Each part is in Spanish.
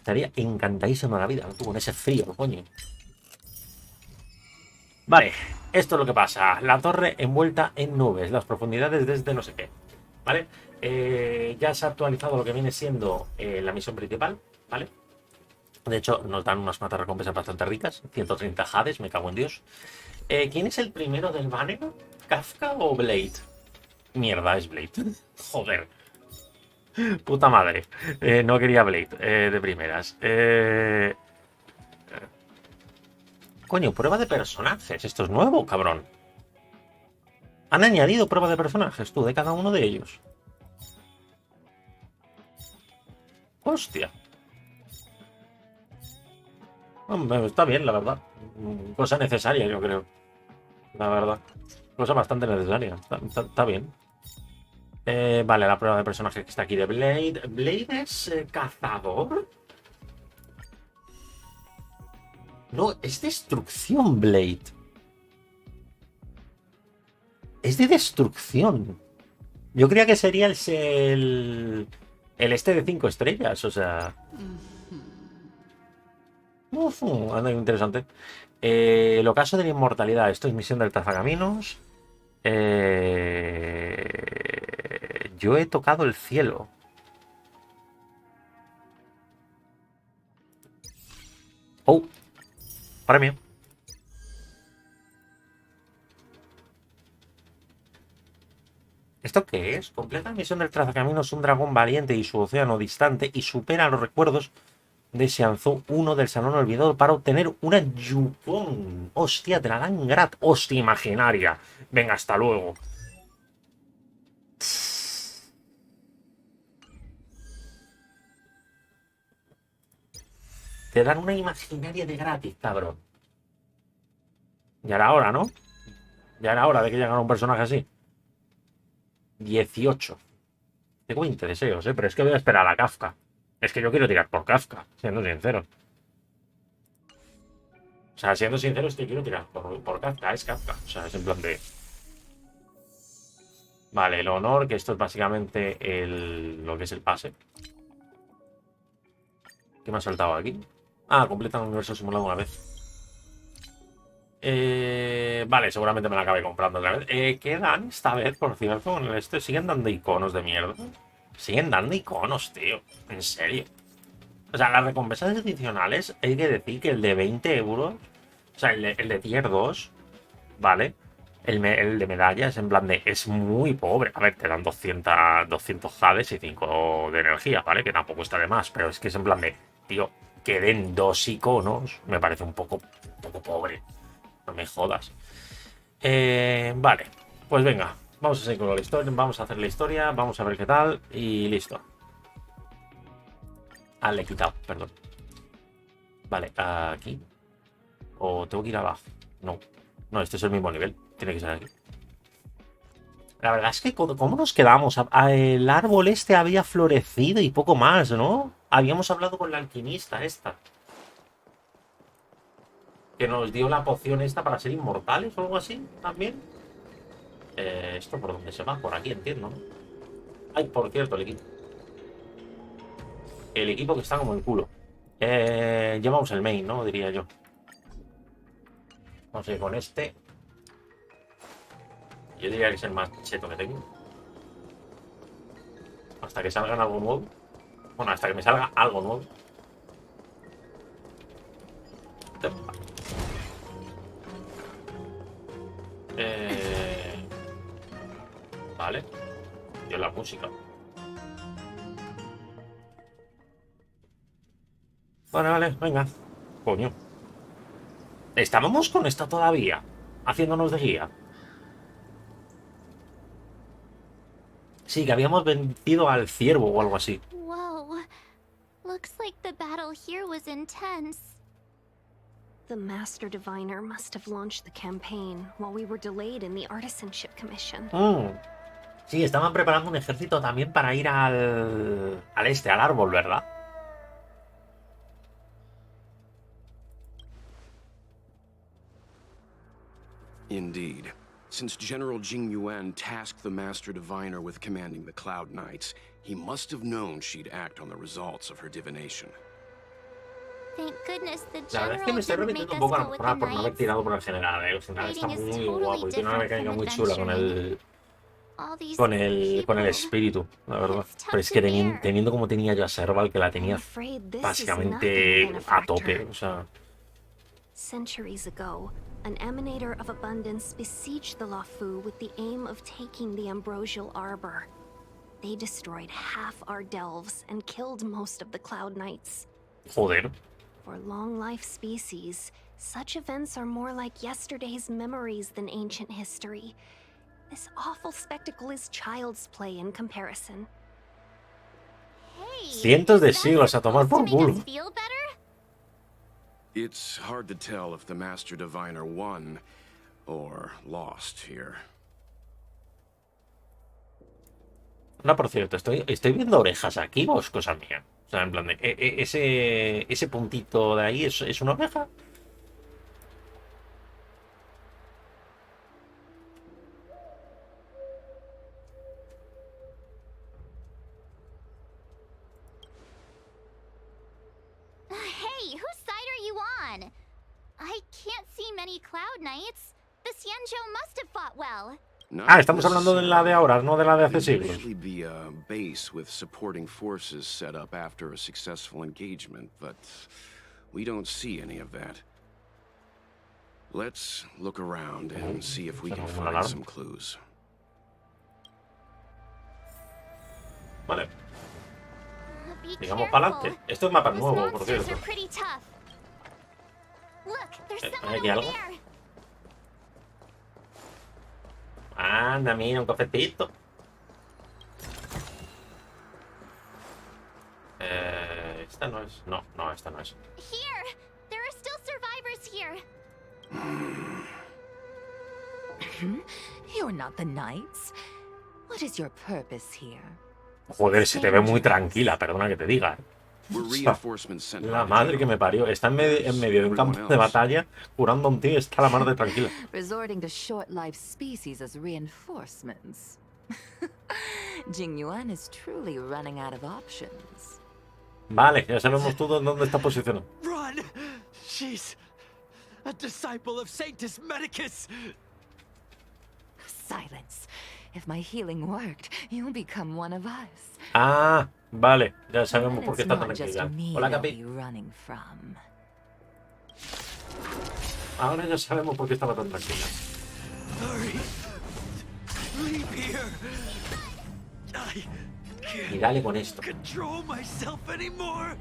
estaría encantadísimo de la vida, tú, con ese frío, coño. Vale, esto es lo que pasa. La torre envuelta en nubes, las profundidades desde no sé qué. ¿Vale? Ya se ha actualizado lo que viene siendo la misión principal, ¿vale? De hecho, nos dan unas cuantas recompensas bastante ricas. 130 jades, me cago en Dios. ¿Quién es el primero del banner? ¿Kafka o Blade? Mierda, es Blade. Joder. Puta madre. No quería Blade de primeras. Coño, prueba de personajes. Esto es nuevo, cabrón. Han añadido prueba de personajes, tú, de cada uno de ellos. Hostia. Hombre, está bien, la verdad. Cosa necesaria, yo creo. La verdad. Cosa bastante necesaria. Está bien. Vale, la prueba de personaje que está aquí de Blade. ¿Blade es cazador? No, es destrucción, Blade. Es de destrucción. Yo creía que sería el este de 5 estrellas, o sea. Anda, interesante. El ocaso de la inmortalidad. Esto es misión del trazacaminos. Yo he tocado el cielo. Oh, premio. ¿Esto qué es? Completa la misión del trazacaminos un dragón valiente y su océano distante y supera los recuerdos de Xianzhou uno del Salón Olvidado para obtener una Yukon. Hostia, te la dan gratis. Hostia, imaginaria. Venga, hasta luego. Te dan una imaginaria de gratis, cabrón. Ya era hora, ¿no? Ya era hora de que llegara un personaje así. 18. Tengo 20 deseos, ¿eh? Pero es que voy a esperar a Kafka. Es que yo quiero tirar por Kafka, siendo sincero. O sea, siendo sincero, es que quiero tirar por Kafka, es Kafka. O sea, es en plan de. Vale, el honor, que esto es básicamente lo que es el pase. ¿Qué me ha saltado aquí? Ah, completa un universo simulado una vez. Vale, seguramente me la acabé comprando otra vez. ¿Qué dan esta vez, por cierto, con este? ¿Siguen dando iconos de mierda? Siguen dando iconos, tío. En serio. O sea, las recompensas adicionales, hay que decir que el de 20 euros, o sea, el de tier 2, ¿vale? El de medallas, en plan de, es muy pobre. A ver, te dan 200 jades y 5 de energía, ¿vale? Que tampoco está de más, pero es que es en plan de, tío, que den 2 iconos, me parece un poco pobre. No me jodas. Vale, pues venga, vamos a seguir con la historia, vamos a hacer la historia, vamos a ver qué tal y listo. Ah, le he quitado, perdón. Vale, aquí. ¿O tengo que ir abajo? No. No, este es el mismo nivel. Tiene que ser aquí. La verdad es que, ¿cómo nos quedamos? El árbol este había florecido y poco más, ¿no? Habíamos hablado con la alquimista esta. Que nos dio la poción esta para ser inmortales o algo así, también. ¿Esto por dónde se va? Por aquí, entiendo, ¿no? Ay, por cierto, el equipo. El equipo que está como el culo. Llevamos el main, ¿no? Diría yo. Vamos a ir con este. Yo diría que es el más cheto que tengo. Hasta que salgan algo nuevo. Bueno, hasta que me salga algo nuevo. Eh, vale. Y la música. Vale, vale, venga. Coño. ¿Estábamos con esta todavía? Haciéndonos de guía. Sí, que habíamos vencido al ciervo o algo así. Whoa. Looks like the battle here was intense. The Master Diviner must have launched the campaign while we were delayed in the Artisanship Commission. Sí, estaban preparando un ejército también para ir al árbol, ¿verdad? Indeed. Since General Jing Yuan tasked the Master Diviner with commanding the Cloud Knights, he must have known she'd act on the results of her divination. Thank goodness the La verdad es que me general estoy didn't make repitiendo un us poco a go lo with mejor the por no haber knights. tirado por el general, ¿eh? El general está Fighting is muy totally guapo y tiene una different mecánica from muy chula con adventuring. All these con el people. espíritu, la verdad. It's tough Pero es to que bear. teniendo como tenía yo a Serval, que la I'm tenía afraid this is nothing, básicamente a tope, benefactor. o sea... Centuries ago, an emanator of abundance besieged the Lafu with the aim of taking the ambrosial arbor. They destroyed half our delves and killed most of the Cloud Knights. Joder. For long-life species, such events are more like yesterday's memories than ancient history. This awful spectacle is child's play in comparison. Hey, Cientos de is that siglos a tomar supposed por to make us culo. feel better? It's hard to tell if the Master Diviner won or lost here. No, por cierto, estoy viendo orejas aquí o es cosa mía. O sea, en plan de... ese puntito de ahí es una oreja. Hey, whose side are you on? I can't see many Cloud Knights. The Xianzhou must have fought well. Ah, estamos hablando de la de ahora, no de la de hace There'd siglos. usually be a base with supporting forces set up after a successful engagement, but we don't see any of that. Let's look around and see if we can find some clues. Vale, Be digamos para careful. adelante. Esto es mapa Those nuevo, por monsters cierto. are pretty tough. Look, there's someone ¿Hay aquí over algo? there. Anda, mira, un cafecito. Esta no es. No, esta no es. Here, there are still survivors here. You're not the knights. What is your purpose here? Joder, se te ve muy tranquila, perdona que te diga. We're reinforcements sent La by the madre que me general. parió. Está en medio de un campo de batalla, curando a un tío y está la madre tranquila. Resorting to short-lived species as reinforcements. Jingyuan is truly running out of options. Vale, ya sabemos todo dónde está posicionado. Run! She's a disciple of Sanctus Medicus! Silence. If my healing worked, you'll become one of us. Ah, vale, ya sabemos Then por qué it's está tan not just tranquila. me Hola, they'll Capi. be running from. Ahora ya sabemos por qué estaba tan tranquila. Hurry! Leave here! I Y dale con esto. can't control myself anymore!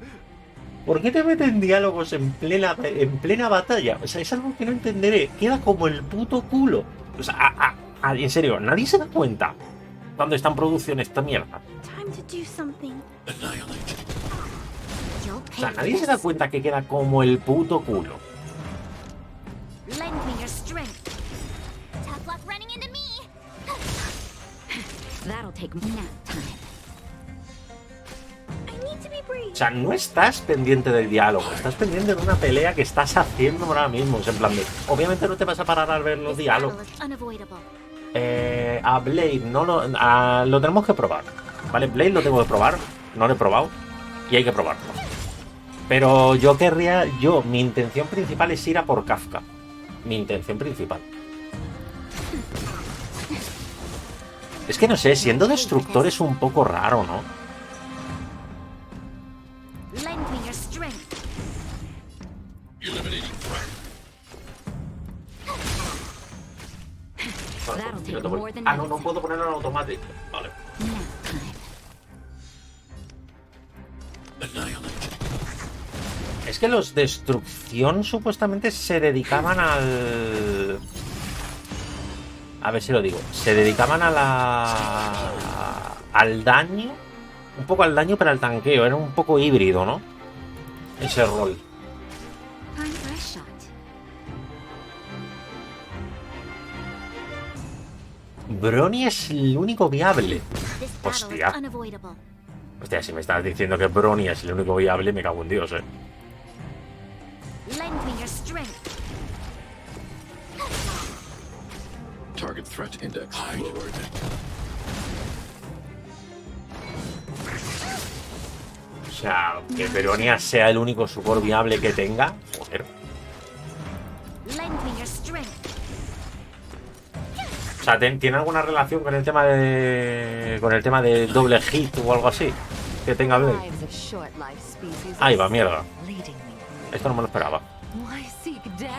¿Por qué te meten diálogos en plena batalla? O sea, es algo que no entenderé. Queda como el puto culo. O sea, en serio, nadie se da cuenta cuando está en producción esta mierda. Time to do something. You'll O sea, pay nadie se for da this. cuenta que queda como el puto culo. Lend me your strength. Tough luck running into me. That'll take nap time. I need to be brave. O sea, no estás pendiente del diálogo, estás pendiente de una pelea que estás haciendo ahora mismo. O sea, en plan de, obviamente no te vas a parar a ver los This diálogos. battle is unavoidable. A Blade no lo tenemos que probar. Vale, Blade lo tengo que probar, no lo he probado y hay que probarlo. Pero mi intención principal es ir a por Kafka. Mi intención principal. Es que no sé, siendo destructor es un poco raro, ¿no? Lend me your strength. That'll take more than No medicine. puedo ponerlo en automático. Vale. Nap time. Es que los destrucción supuestamente se dedicaban al... A ver si lo digo. Se dedicaban al daño. Un poco al daño, pero al tanqueo. Era un poco híbrido, ¿no? Ese rol. Time for a shot. Brony es el único viable. This battle Hostia. is unavoidable. Hostia, si me estás diciendo que Brony es el único viable, me cago en Dios, Lend me your strength. Target threat index lowered. sea, que Veronia sea el único support viable que tenga. Joder. Lend me your strength. O sea, ¿tiene alguna relación con el tema de. Con el tema de doble hit o algo así? Que tenga Blade. Lives of short-lived species Ahí va, mierda. leading me. Esto no me lo esperaba. Why seek death?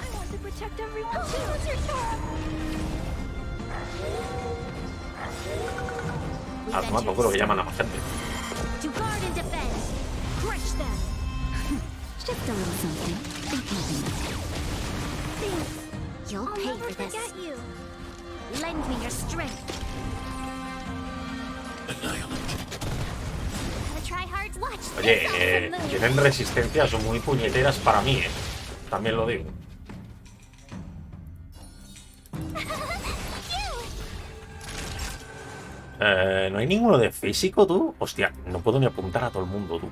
I want to protect everyone too. Ah, toma por culo que llaman a más gente. To guard and defend. Crush them. Just a little something. Think nothing of it. Thanks. You'll pay for this. You. Lend me your strength. Gotta try hard to watch. Oye, tienen resistencia, son muy puñeteras para mí, También lo digo. ¿No hay ninguno de físico, tú? Hostia, no puedo ni apuntar a todo el mundo, tú.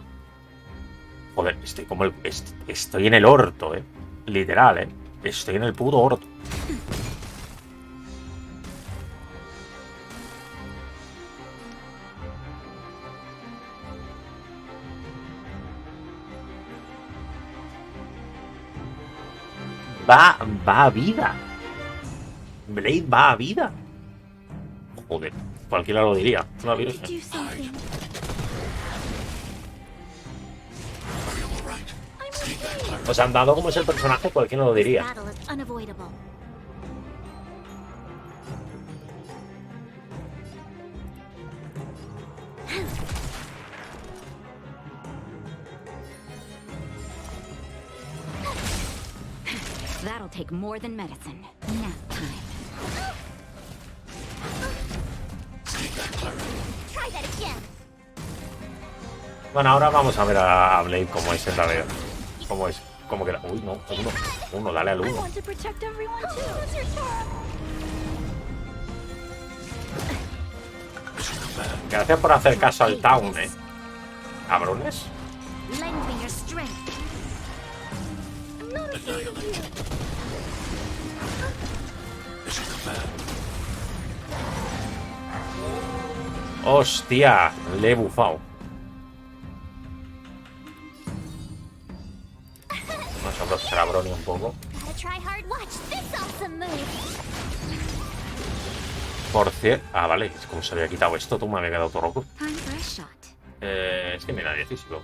Joder, estoy como el... Estoy en el orto, Literal, Estoy en el puto orto. Va a vida. Blade va a vida. Joder, cualquiera lo diría. Una virgen. Do something. O sea, dado como es el personaje, cualquiera lo diría. Battle is unavoidable. That'll take more than medicine. Nap time. Try that again. Bueno, ahora vamos a ver a Blade cómo es en la vida. ¿Cómo es? ¿Cómo que era? Uy, no, uno, dale al I uno. want to protect everyone too. Gracias por hacer caso al town, cabrones. Lend me your strength. I'm not afraid of you. Hostia, le he bufado. Vamos a proteger a Brony un poco. Gotta try hard. Watch this awesome move. Por cierto... Ah, vale, es como se había quitado esto, tú me había quedado todo loco. Time for a shot. Es que mira, de físico.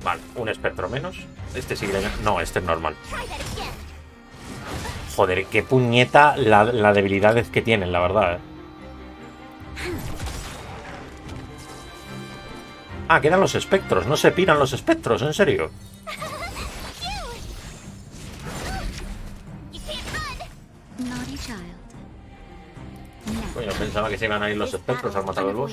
Vale, un espectro menos. Este sí que le... No, este es normal. Try that again. Joder, qué puñeta la debilidad que tienen, la verdad, Ah, quedan los espectros. No se piran los espectros, ¿en serio? You can't run. Naughty child. Coño, pensaba que se iban a ir los This espectros al battle matar is al boss.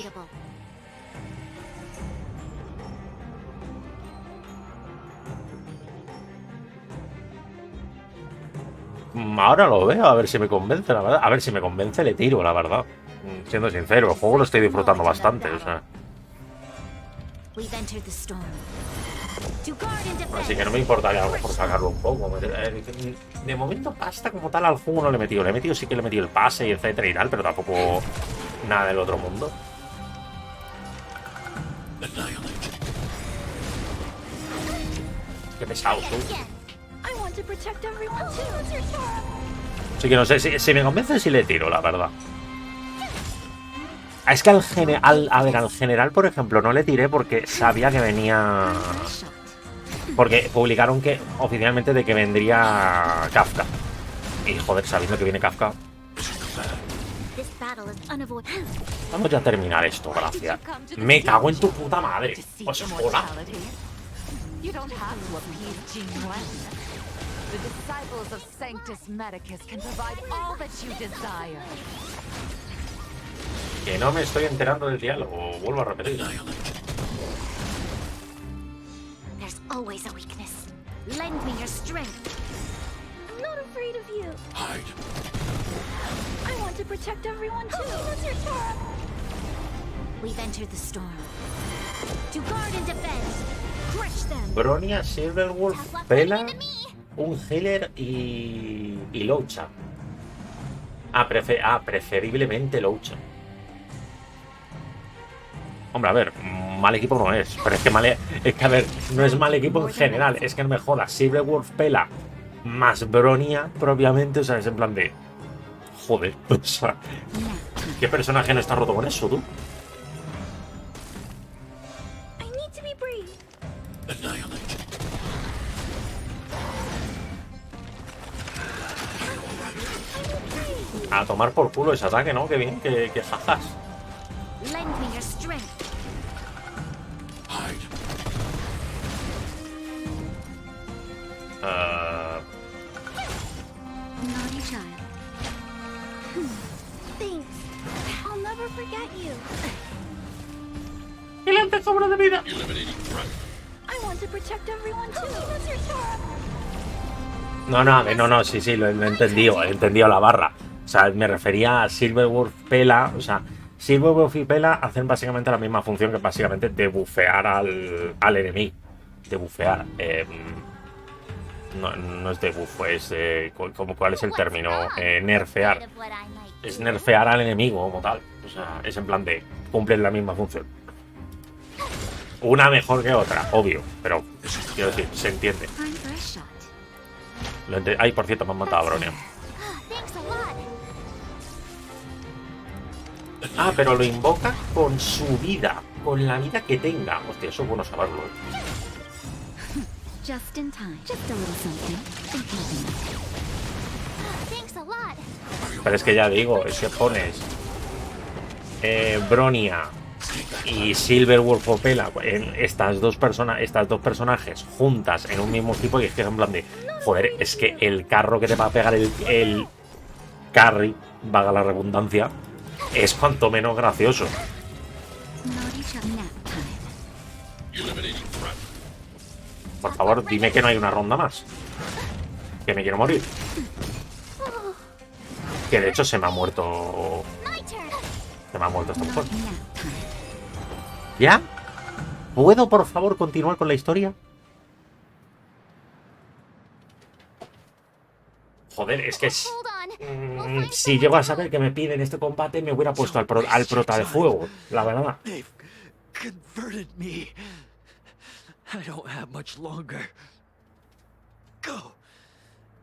unavoidable. Ahora lo veo, a ver si me convence, la verdad. A ver si me convence, le tiro, la verdad. Siendo sincero, el juego lo estoy disfrutando bastante, o sea. We've entered the storm. To guard and defend. Así que no me importaría a lo mejor sacarlo un poco. De momento pasta como tal al juego no le he metido. Le he metido, sí que le he metido el pase y etcétera y tal, pero tampoco nada del otro mundo. Qué pesado tú. I want to protect everyone too. Así que no sé, si me convence si le tiro, la verdad. Es que al general, por ejemplo, no le tiré porque sabía que venía... Time for a shot. Porque publicaron que oficialmente de que vendría Kafka. Y joder, sabiendo que viene Kafka. This battle is unavoidable. Vamos ya a terminar esto, gracias. Me cago en tu puta madre. Pues hola. You don't have to appease Gene Wen. The disciples of Sanctus Medicus can provide all that you desire. Que no me estoy enterando del diálogo. Vuelvo a repetir. There's always a weakness. Lend me your strength. I'm not afraid of you. I want to protect everyone too. We've entered the storm. To guard and defend. Crush them. Bronia, Silverwolf, Tough luck Pela, running into me. un healer y Loucha. Preferiblemente Loucha. Hombre, a ver, mal equipo no es. Pero es que es que, a ver, no es mal equipo en general. Es que no me jodas. Silverwolf pela más Bronia propiamente. O sea, es en plan de. Joder, o sea, ¿qué personaje no está roto con eso, tú? I need to be brave. A tomar por culo ese ataque, ¿no? Qué bien, que jajas. Lend me your strength. Naughty child. Thanks. I'll never forget you. ¡Y le sobra de vida! I want to protect everyone too. What's your Torah? No, sí, lo he entendido la barra. O sea, me refería a Silverwolf Pela. O sea, Silverwolf y Pela hacen básicamente la misma función que básicamente de bufear al enemigo. De bufear. No es de bufo, es ¿cuál es el término? Nerfear. Es nerfear al enemigo como tal. O sea, es en plan de cumplir la misma función. Una mejor que otra, obvio, pero quiero decir, se entiende. Time for a shot. Ay, por cierto, me han matado a Bronia. Thanks a lot. Pero lo invoca con su vida, con la vida que tenga. Hostia, eso es bueno saberlo. Just in time. Just a little something. Think nothing. Thanks a lot. Pero es que ya digo, es que pones Bronia y Silverwolf o Pela en estas dos personajes juntas en un mismo equipo y es que es en plan de joder, es que el carro que te va a pegar el carry, vaga la redundancia, es cuanto menos gracioso. Naughty child. Nap time. Por favor, dime que no hay una ronda más. Que me quiero morir. Que de hecho se me ha muerto. Se me ha muerto esta mujer. Nap time. ¿Ya? ¿Puedo, por favor, continuar con la historia? Joder, es que si llego a saber que me piden este combate, me hubiera puesto al prota de fuego, la verdad. They've converted me. I don't have much longer. Go.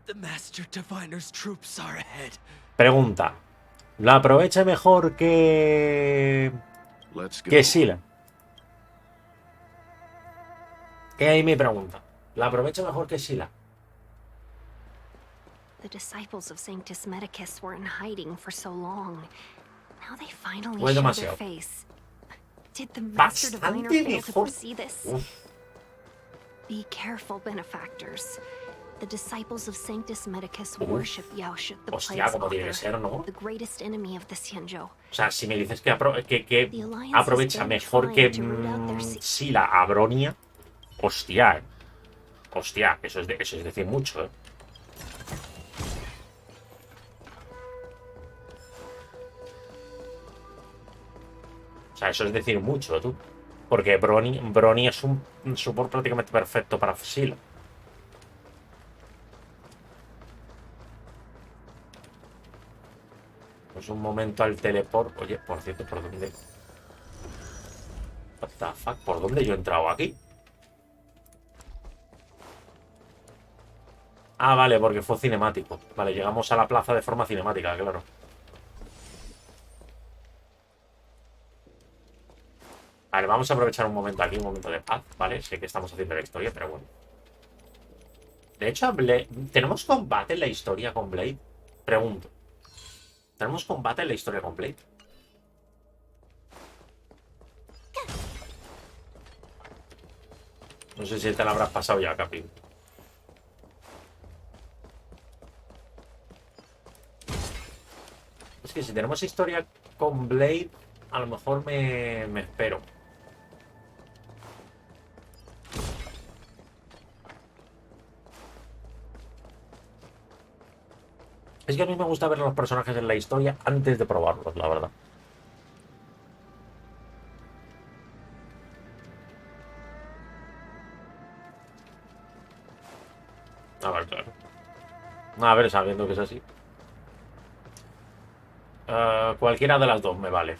The Master Diviner's troops are ahead. Pregunta. ¿La aprovecha mejor que Sila? Que ahí mi pregunta. ¿La aprovecha mejor que Sila? The disciples of Sanctus Medicus were in hiding for so long. Now they finally Pues show their demasiado. face. Did the Master Diviner Bastante fail to mejor. foresee this? Be careful, benefactors. The disciples of Sanctus Medicus worship Yaoshut, the Hostia, plague's como tiene que author, ser, ¿no? the greatest enemy of the Xianzhou. O sea, si me dices que The Alliance has aprovecha been mejor que trying to root out their Sila a Bronia, hostia. Hostia, eso es decir mucho, ¿eh? O sea, eso es decir mucho, tú. Porque Brony es un support prácticamente perfecto para Sila. Pues un momento al teleport. Oye, por cierto, ¿por dónde? What the fuck? ¿Por dónde yo he entrado aquí? Ah, vale, porque fue cinemático. Vale, llegamos a la plaza de forma cinemática, claro. Vale, vamos a aprovechar un momento aquí, un momento de paz, ¿vale? Sé que estamos haciendo la historia, pero bueno. De hecho, ¿tenemos combate en la historia con Blade? Pregunto. ¿Tenemos combate en la historia con Blade? No sé si te la habrás pasado ya, Capi. Es que si tenemos historia con Blade, a lo mejor me espero. Es que a mí me gusta ver a los personajes en la historia antes de probarlos, la verdad. A ver, claro. A ver, sabiendo que es así. Cualquiera de las dos me vale.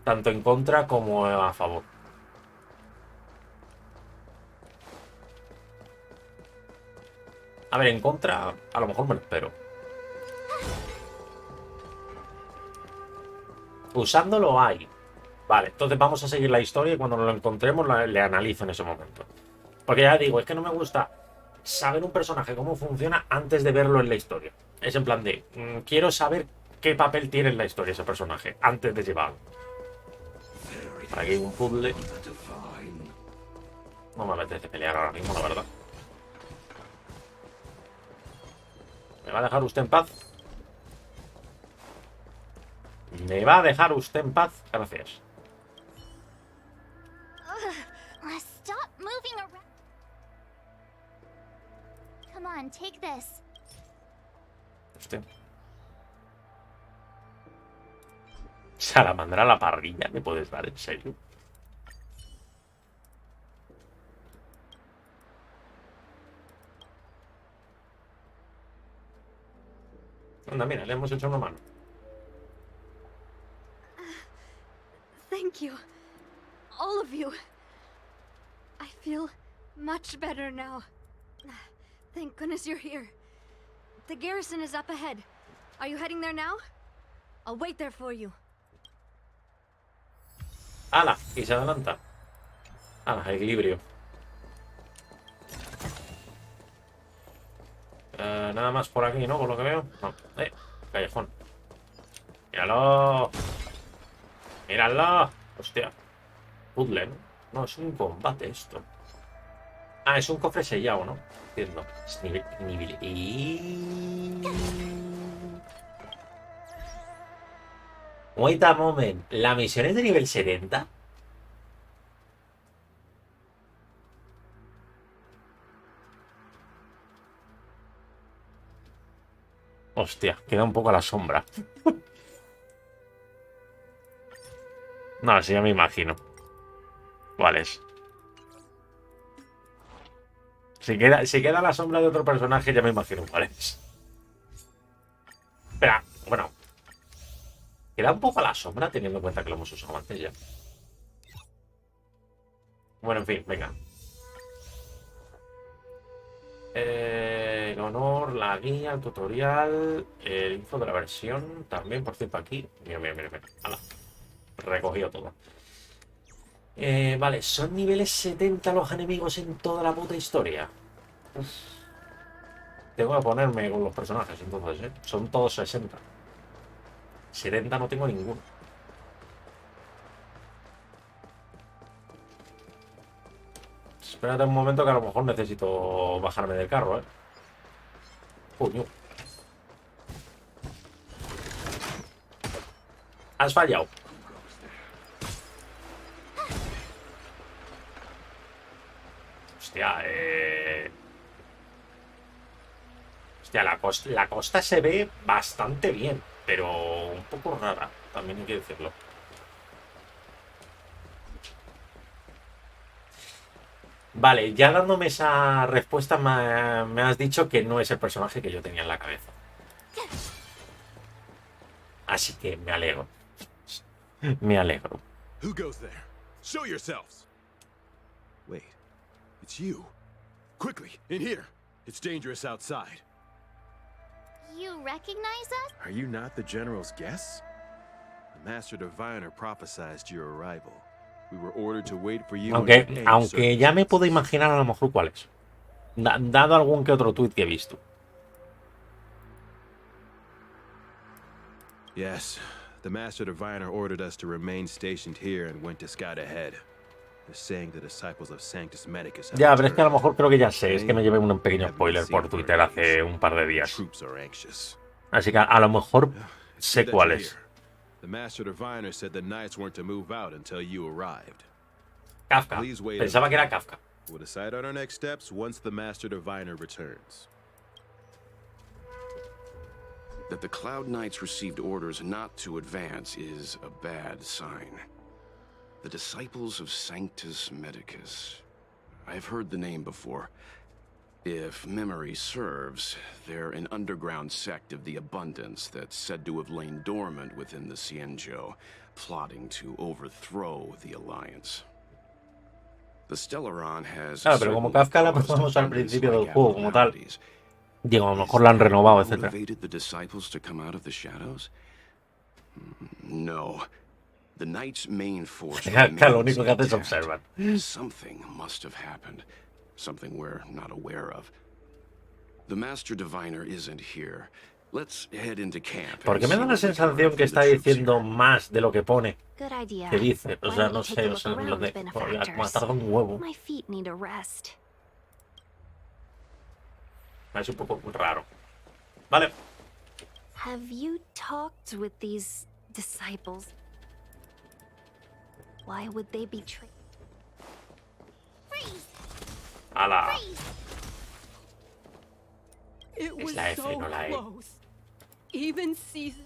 Tanto en contra como a favor. A ver, en contra, a lo mejor me lo espero. Usándolo hay. Vale, entonces vamos a seguir la historia y cuando lo encontremos le analizo en ese momento. Porque ya digo, es que no me gusta saber un personaje cómo funciona antes de verlo en la historia. Es en plan de, quiero saber qué papel tiene en la historia ese personaje antes de llevarlo. Aquí hay un puzzle. No me apetece pelear ahora mismo, la verdad. ¿Me va a dejar usted en paz? ¿Me va a dejar usted en paz? Gracias. Stop moving around. Come on, take this. Hostia. Salamandra a la parrilla, ¿me puedes dar? ¿En serio? Anda, mira, le hemos hecho una mano. Thank you. All of you. I feel much better now. Thank goodness you're here. The garrison is up ahead. Are you heading there now? I'll wait there for you. ¡Hala! Y se adelanta. ¡Hala! Equilibrio. Nada más por aquí, ¿no? Por lo que veo. No. Callejón. ¡Míralo! ¡Míralo! Hostia. Puzzle, ¿no? No, es un combate esto. Ah, es un cofre sellado, ¿no? Entiendo. Es nivel. Wait a moment. ¿La misión es de nivel 70? Hostia, queda un poco a la sombra. No, sí, ya me imagino. ¿Cuál es? Si queda a la sombra de otro personaje, ya me imagino cuál es. Espera, bueno. Queda un poco a la sombra teniendo en cuenta que lo hemos usado antes ya. Bueno, en fin, venga. El honor, la guía, el tutorial, el info de la versión, también, por cierto, aquí. Mira. Hala. Recogido todo. Vale, son niveles 70 los enemigos en toda la puta historia. Uf. Tengo que ponerme con los personajes entonces, ¿eh? Son todos 60. 70 no tengo ninguno. Espérate un momento que a lo mejor necesito bajarme del carro, ¿eh? Coño. Has fallado. Hostia, Hostia, la costa se ve bastante bien, pero un poco rara, también hay que decirlo. Vale, ya dándome esa respuesta me has dicho que no es el personaje que yo tenía en la cabeza. Así que me alegro. Me alegro. Who goes there? Show yourselves! Wait, it's you. Quickly, in here. It's dangerous outside. You recognize us? Are you not the General's guests? The Master Diviner prophesied your arrival. We were ordered to wait for you. Aunque ya me puedo imaginar a lo mejor cuál es. Dado algún que otro tuit que he visto. Yes, the Master Diviner ordered us to remain stationed here and went to scout ahead. They're saying the disciples of Sanctus Medicus have Ya, pero es que a lo returned. mejor creo que ya sé. Es que me llevé un pequeño spoiler por Twitter hace un par de días. Troops are anxious. Así que a lo mejor sé Good that cuál you're es. here. The Master Diviner said the knights weren't to move out until you arrived. Kafka. Please wait Pensaba que era Kafka. We'll decide on our next steps once the Master Diviner returns. That the Cloud Knights received orders not to advance is a bad sign. The disciples of Sanctus Medicus. I've heard the name before. If memory serves, they're an underground sect of the Abundance that's said to have lain dormant within the Xianzhou, plotting to overthrow the Alliance. The Stellaron has Claro, pero como Kafka la probamos al principio del juego como tal, abnormalities. digo, a lo mejor la han renovado, etc. Motivated the disciples to come out of the shadows? No. The Knight's main force Kafka lo remains único que hace es intact. observar. Something must have happened. Something we're not aware of. The Master Diviner isn't here. Let's head into camp. Porque me da la sensación que está diciendo más de lo que pone Good idea. que dice. O Why sea, don't no you take sé, a o look sea, lo around, de como benefactors? ha tardado un huevo. My feet need a rest. Es un poco raro. Vale. Have you talked with these disciples? Why would they betray? Freeze! Ala. Freeze! It Es was la F, so no la E. close. Even season.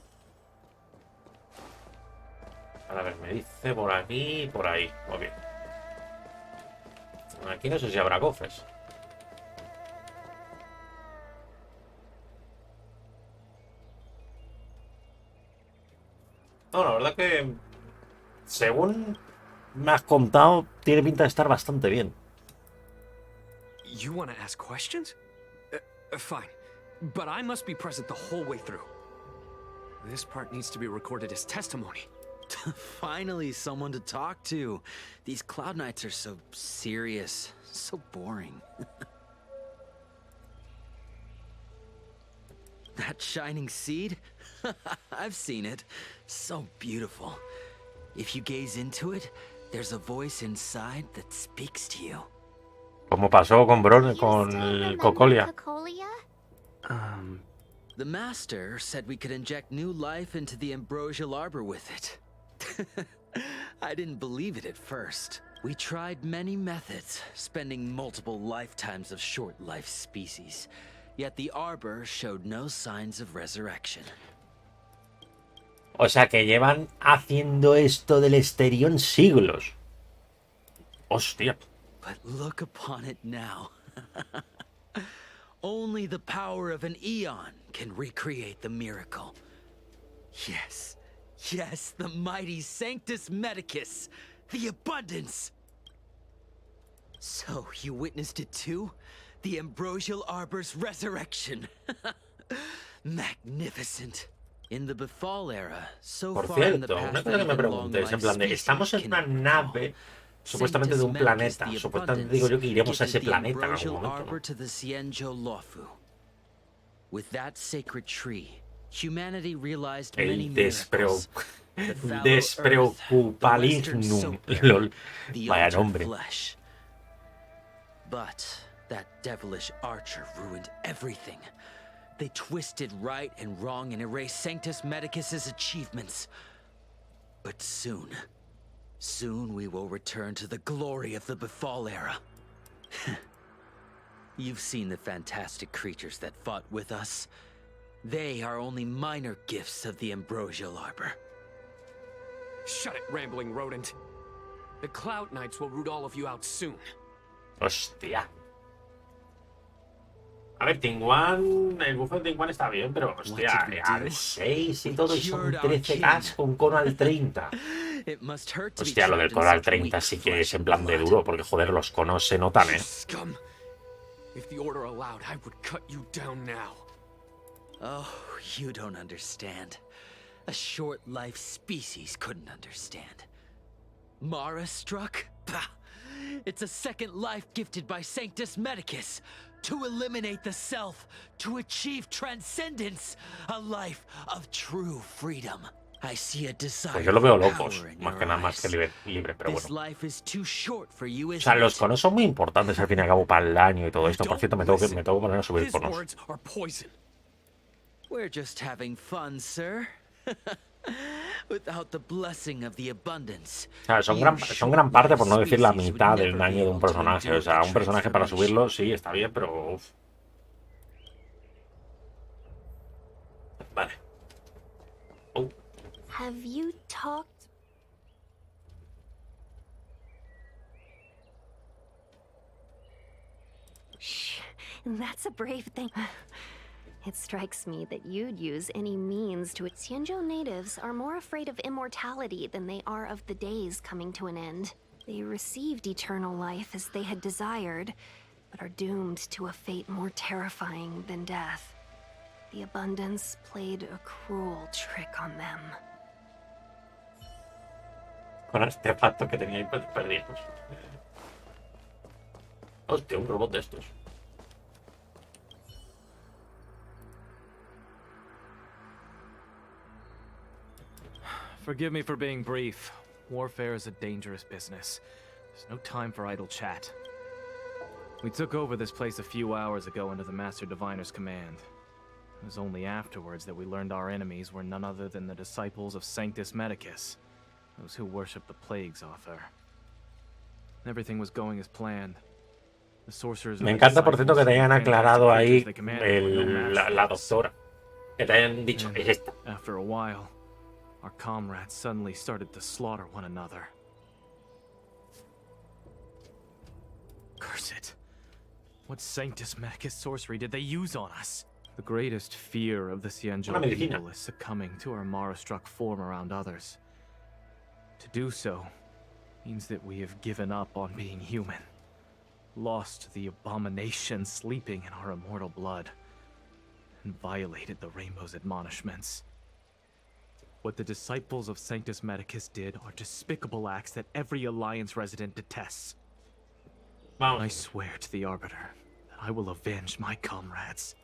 A ver, me dice por aquí y por ahí. Ok. Aquí no sé si habrá cofres. No, la verdad que según me has contado, tiene pinta de estar bastante bien. You want to ask questions? Fine. But I must be present the whole way through. This part needs to be recorded as testimony. Finally, someone to talk to. These Cloud Knights are so serious, so boring. That shining seed? I've seen it. So beautiful. If you gaze into it, there's a voice inside that speaks to you. Como pasó con Bron, You con still el remember Cocolia. Cocolia? The Master said we could inject new life into the ambrosial arbor with it. I didn't believe it at first. We tried many methods, spending multiple lifetimes of short-life species. Yet the arbor showed no signs of resurrection. O sea que llevan haciendo esto del Esterión siglos. Hostia. But look upon it now. Only the power of an eon can recreate the miracle. Yes, yes, the mighty Sanctus Medicus, the abundance. So you witnessed it too? The ambrosial arbor's resurrection. Magnificent. In the Befall era, so Por far in the cierto, past una cosa que me pregunté es en plan de, estamos en una nave supuestamente de un planeta. Supuestamente digo yo que iremos a ese planeta en algún momento, ¿no? With that sacred tree, humanity realized El many miracles. despreocupalignum. Lol. Vaya nombre. But that devilish archer ruined everything. They twisted right and wrong and erased Sanctus Medicus's achievements. But soon we will return to the glory of the Befall era. You've seen the fantastic creatures that fought with us. They are only minor gifts of the ambrosial arbor. Shut it, rambling rodent. The Cloud Knights will root all of you out soon. Hostia. A ver, Tingwan, el bufo de Tingwan está bien, pero hostia, al 6 y todo, y son 13k con cono al 30. Hostia, lo del cono al 30 sí que es en plan de duro, porque joder, los conos se notan, Scum. If the order allowed, I would cut you down now. Oh, you don't understand. A short-life species couldn't understand. Mara struck? Bah! It's a second life gifted by Sanctus Medicus. To eliminate the self, to achieve transcendence, a life of true freedom. I see a desire. Pues yo lo veo locos, más que nada más que libre, pero bueno. O sea, los conos son muy importantes al fin y al cabo para el daño y todo esto. Por cierto, me tengo que poner a subir conos. We're just having fun, sir. Without the blessing of the abundance. O sea, son gran parte, por no decir la mitad del daño de un personaje. O sea, un personaje para subirlo sí está bien, pero uf. Vale. Have you talked? Shh. That's a brave thing. It strikes me that you'd use any means to... Xianzhou natives are more afraid of immortality than they are of the days coming to an end. They received eternal life as they had desired, but are doomed to a fate more terrifying than death. The abundance played a cruel trick on them. Con artefactos que tenía ahí perdidos. Hostia, un robot de estos. Forgive me for being brief. Warfare is a dangerous business. There's no time for idle chat. We took over this place a few hours ago under the Master Diviner's command. It was only afterwards that we learned our enemies were none other than the disciples of Sanctus Medicus, those who worship the plague's author. Everything was going as planned. The sorcerers. Me encanta, por cierto, que te hayan aclarado ahí la doctora. Que te hayan dicho que es esta. After a while, our comrades suddenly started to slaughter one another. Curse it. What Sanctus Medicus sorcery did they use on us? The greatest fear of the Xianzhou people is succumbing to our Mara-struck form around others. To do so means that we have given up on being human, lost the abomination sleeping in our immortal blood, and violated the Rainbow's admonishments. What the disciples of Sanctus Medicus did are despicable acts that every Alliance resident detests. I swear to the Arbiter that I will avenge my comrades.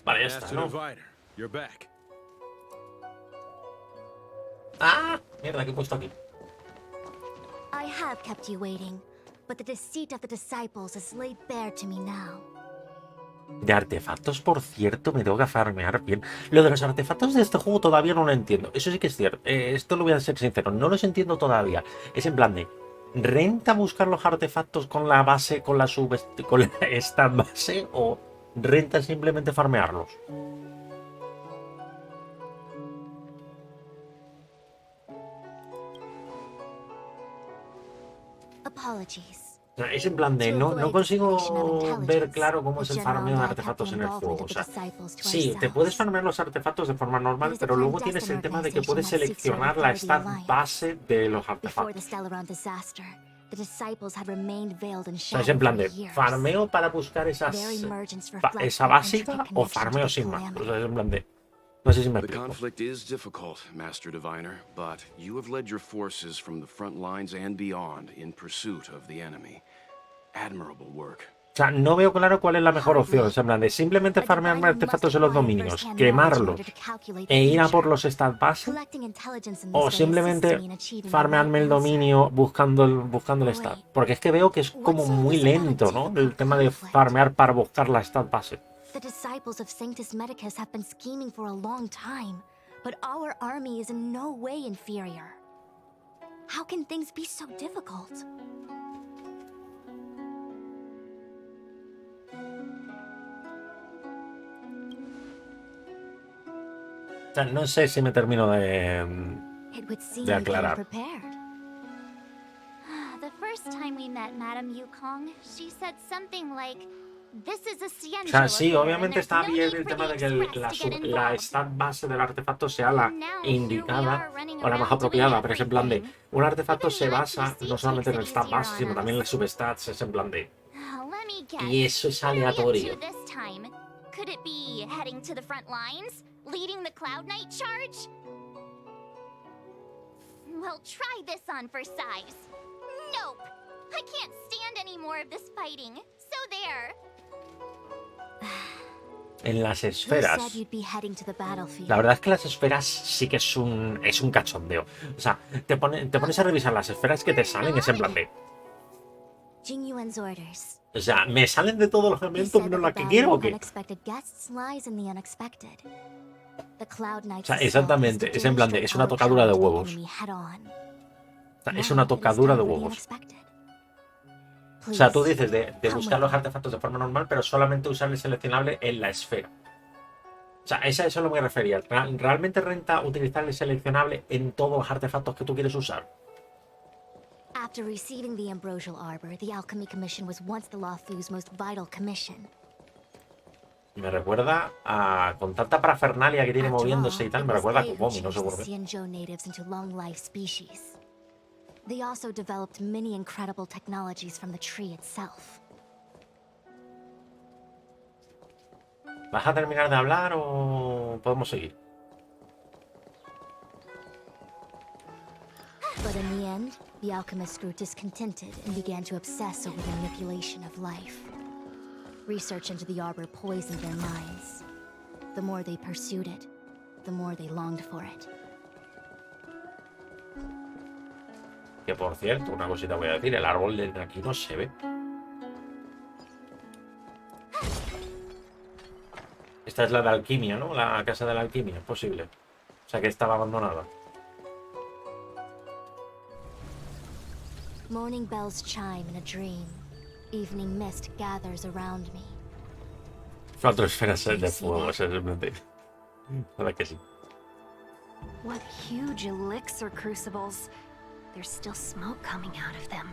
Vale, ya está, ¿no? You're back. Ah, mierda, que he puesto aquí. I have kept you waiting, but the deceit of the disciples is laid bare to me now. De artefactos, por cierto, me tengo que farmear bien. Lo de los artefactos de este juego todavía no lo entiendo. Eso sí que es cierto. Esto lo voy a ser sincero. No los entiendo todavía. Es en plan de... ¿Renta buscar los artefactos con la base, con esta base? ¿O renta simplemente farmearlos? Apologies. Es en plan de, no consigo ver claro cómo es el farmeo de artefactos en el juego. O sea, sí, te puedes farmear los artefactos de forma normal, pero luego tienes el tema de que puedes seleccionar la stat base de los artefactos. O sea, es en plan de, ¿farmeo para buscar esa básica o farmeo sin más? O sea, es en plan de... No sé si me explico. The conflict is difficult, Master Diviner, but you have led your forces from the front lines and beyond in pursuit of the enemy. Admirable work. O sea, no veo claro cuál es la mejor opción. O sea, en plan de simplemente farmearme artefactos en los dominios, quemarlos e ir a por los stat base, o simplemente farmearme el dominio buscando el stat. Porque es que veo que es como muy lento, ¿no? El tema de farmear para buscar la stat base. The disciples of Sanctus Medicus have been scheming for a long time, but our army is in no way inferior. How can things be so difficult? O sea, no sé si me termino de aclarar. The first time we met Madame Yukong, she said something like, "This is a Xianzhou." O sea, sí, obviamente está bien el tema de que la stat base del artefacto sea la indicada o la más apropiada, pero es en plan de, un artefacto se basa no solamente en el stat base, sino también en las substats, es en plan de... Y eso es aleatorio. Could it be heading to the front lines, leading the Cloud Knight charge? Well, try this on for size. Nope. I can't stand any more of this fighting. So there. En las esferas. La verdad es que las esferas sí que es un cachondeo. O sea, te pones a revisar las esferas que te salen, es en plan de... O sea, ¿me salen de todos los elementos menos la que quiero o qué? O sea, exactamente, es en plan de... Es una tocadura de huevos. O sea, es una tocadura de huevos. O sea, tú dices de buscar los artefactos de forma normal, pero solamente usar el seleccionable en la esfera. O sea, eso es a lo que me refería. ¿Realmente renta utilizar el seleccionable en todos los artefactos que tú quieres usar? O After receiving the Ambrosial Arbor, the Alchemy Commission was once the Luofu's most vital commission. Me recuerda a... Con tanta parafernalia que tiene moviéndose y tal, me recuerda a Kubomi, no sé por qué. Xianzhou natives into long-life species. They also developed many incredible technologies from the tree itself. ¿Vas a terminar de hablar o podemos seguir? But in the end, the alchemists grew discontented and began to obsess over the manipulation of life. Research into the arbor poisoned their minds. The more they pursued it, the more they longed for it. Que por cierto, una cosita voy a decir, el árbol de aquí no se ve. Esta es la de alquimia, ¿no? La casa de la alquimia, es posible. O sea que estaba abandonada. Morning bells chime in a dream. Evening mist gathers around me. 4 esferas de fuego, eso es simplemente. La verdad que sí. What huge elixir crucibles. There's still smoke coming out of them.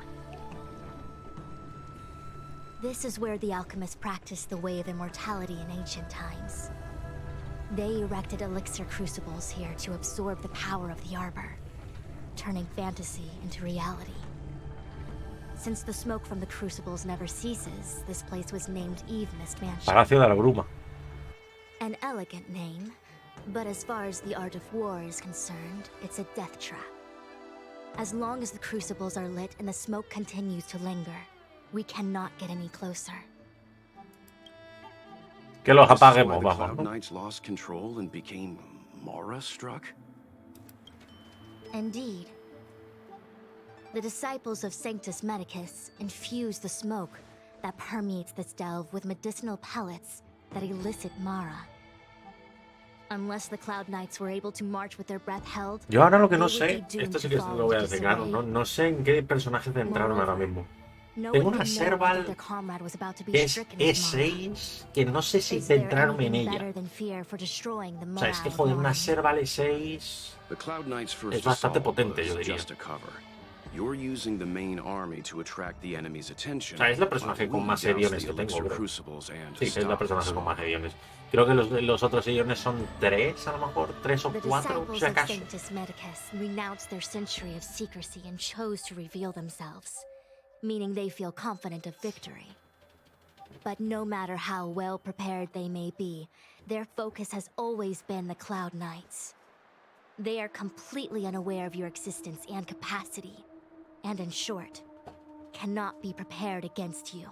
This is where the alchemists practiced the way of immortality in ancient times. They erected elixir crucibles here to absorb the power of the arbor, turning fantasy into reality. Since the smoke from the crucibles never ceases, this place was named Eve Mist Mansion. Palacio de la Bruma. An elegant name, but as far as the art of war is concerned, it's a death trap. As long as the crucibles are lit and the smoke continues to linger, we cannot get any closer. Que los apaguemos, the vamos. Cloud Knights lost control and became Mara-struck? Indeed. The disciples of Sanctus Medicus infuse the smoke that permeates this delve with medicinal pellets that elicit Mara. Unless the Cloud Knights were able to march with their breath held, Yo ahora lo que no sé, esto sí que lo voy a decir claro, no sé en qué personaje centrarme ahora mismo. Tengo una Serval que es E6, que no sé si centrarme en ella. O sea, es que joder, una Serval E6 es bastante potente, yo diría. You're using the main army to attract the enemy's attention. O sea, es la personaje con más ediones que tengo, creo. Sí, es la personaje con más ediones. Creo que los otros ediones son 3, a lo mejor, 3 o 4, si acaso. Sanctus Medicus renounced their century of secrecy and chose to reveal themselves, meaning they feel confident of victory. But no matter how well prepared they may be, their focus has always been the Cloud Knights. They are completely unaware of your existence and capacity. And in short, cannot be prepared against you.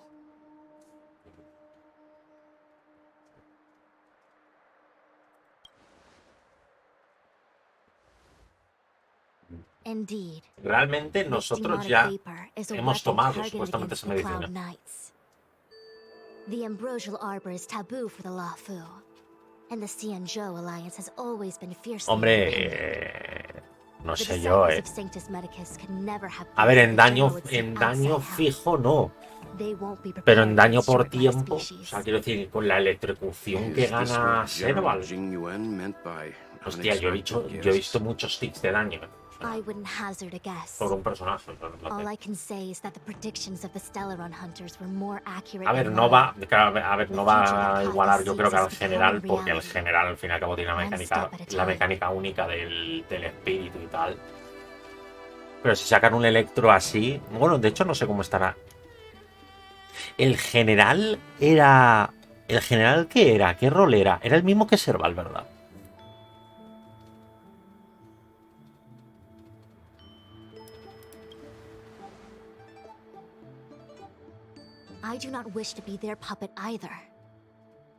Indeed. Realmente nosotros ya hemos tomado supuestamente esa medicina. The Ambrosial Arbor is taboo for the Luofu, and the Xianzhou alliance has always been fiercely. Hombre, no sé yo, A ver, en daño fijo no. Pero en daño por tiempo, o sea, quiero decir, con la electrocución que gana Serval. Hostia, yo he visto muchos ticks de daño. I wouldn't hazard a guess. Por un personaje. All I can say is that the predictions of the Stellaron hunters were more accurate. A ver, no va a igualar, yo creo que al general, porque el general al fin y al cabo tiene la mecánica única del espíritu y tal. Pero si sacan un electro así, bueno, de hecho no sé cómo estará. El general era... ¿El general qué era? ¿Qué rol era? Era el mismo que Serval, ¿verdad? I do not wish to be their puppet either.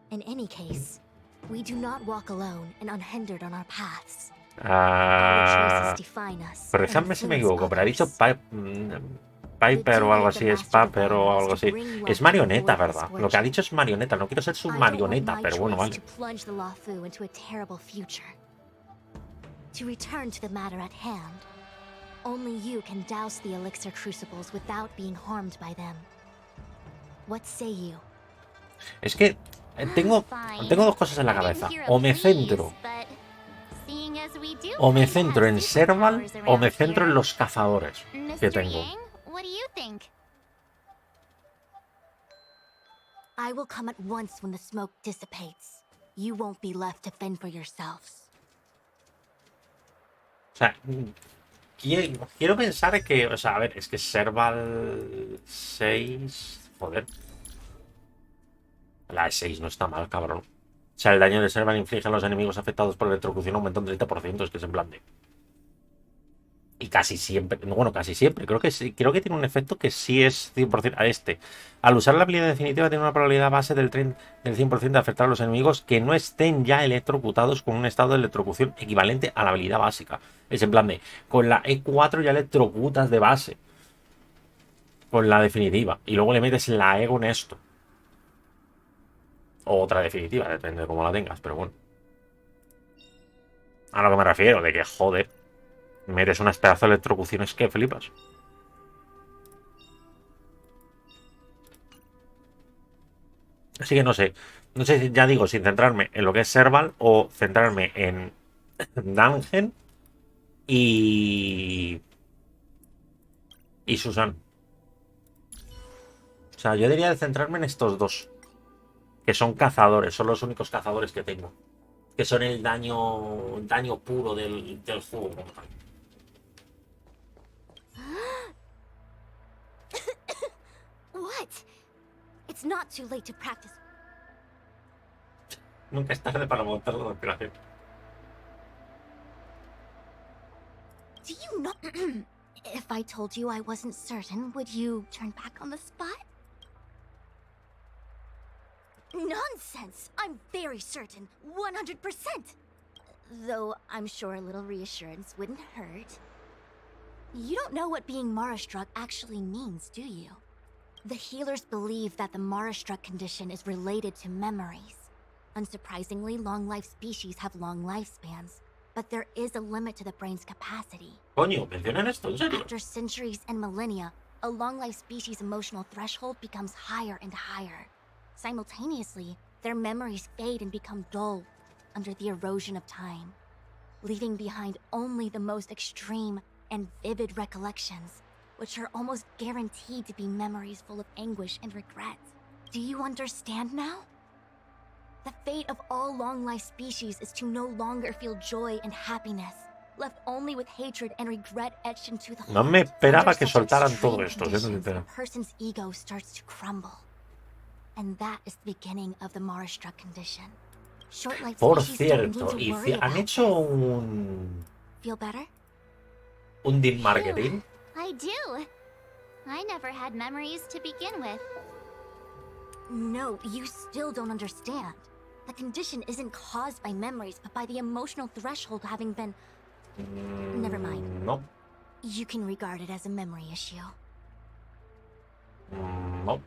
In any case, we do not walk alone and unhindered on our paths. Corríjame si me equivoco, pero ha dicho Piper o algo así, es Paper o algo así. Es marioneta, ¿verdad? Lo que ha dicho es marioneta, no quiero ser su marioneta, pero bueno, vale. To return to the matter at hand, only you can douse the elixir crucibles without being harmed by them. What say you? Es que tengo dos cosas en la cabeza. O me centro en Serval o me centro en los cazadores que tengo. I will come at once when the smoke dissipates. You won't be left to fend for yourselves. O sea, quiero pensar que, o sea, a ver, es que Serval 6, joder. La 6 no está mal, cabrón. O sea, el daño de Serval inflige a los enemigos afectados por electrocución aumenta un 30%, es que es en plan de... Y casi siempre, bueno, casi siempre, creo que sí, creo que tiene un efecto que sí es 100% a este. Al usar la habilidad definitiva tiene una probabilidad base del 100% de afectar a los enemigos que no estén ya electrocutados con un estado de electrocución equivalente a la habilidad básica. Es en plan de, con la E4 ya electrocutas de base. Con la definitiva. Y luego le metes la E con esto. O otra definitiva, depende de cómo la tengas, pero bueno. A lo que me refiero, de que joder. Metes unas pedazos de electrocuciones que flipas. Así que no sé. No sé si ya digo, sin centrarme en lo que es Serval o centrarme en Dungeon y Susan. O sea, yo diría de centrarme en estos dos. Que son cazadores, son los únicos cazadores que tengo. Que son el daño puro del juego como tal. What? It's not too late to practice. Nunca es tarde para montar la respiración. Do you know? If I told you I wasn't certain, would you turn back on the spot? Nonsense! I'm very certain, 100%. Though I'm sure a little reassurance wouldn't hurt. You don't know what being Mara-struck actually means, do you? The healers believe that the Mara-struck condition is related to memories. Unsurprisingly, long-life species have long lifespans, but there is a limit to the brain's capacity. Coño, ¿mencionan esto? ¿En serio? After centuries and millennia, a long-life species' emotional threshold becomes higher and higher. Simultaneously, their memories fade and become dull under the erosion of time, leaving behind only the most extreme and vivid recollections, which are almost guaranteed to be memories full of anguish and regret. Do you understand now? The fate of all long-life species is to no longer feel joy and happiness, left only with hatred and regret etched into the heart. No me esperaba que Under such soltaran todo extreme esto, conditions, siendo a person's ego starts to crumble. And that is the beginning of the Mara-struck condition. Short-life Por species don't need cierto, to worry han about hecho this. Feel better? un deep marketing. I do. I never had memories to begin with. No, you still don't understand. The condition isn't caused by memories, but by the emotional threshold having been... Never mind. No, You can regard it as a memory issue. no.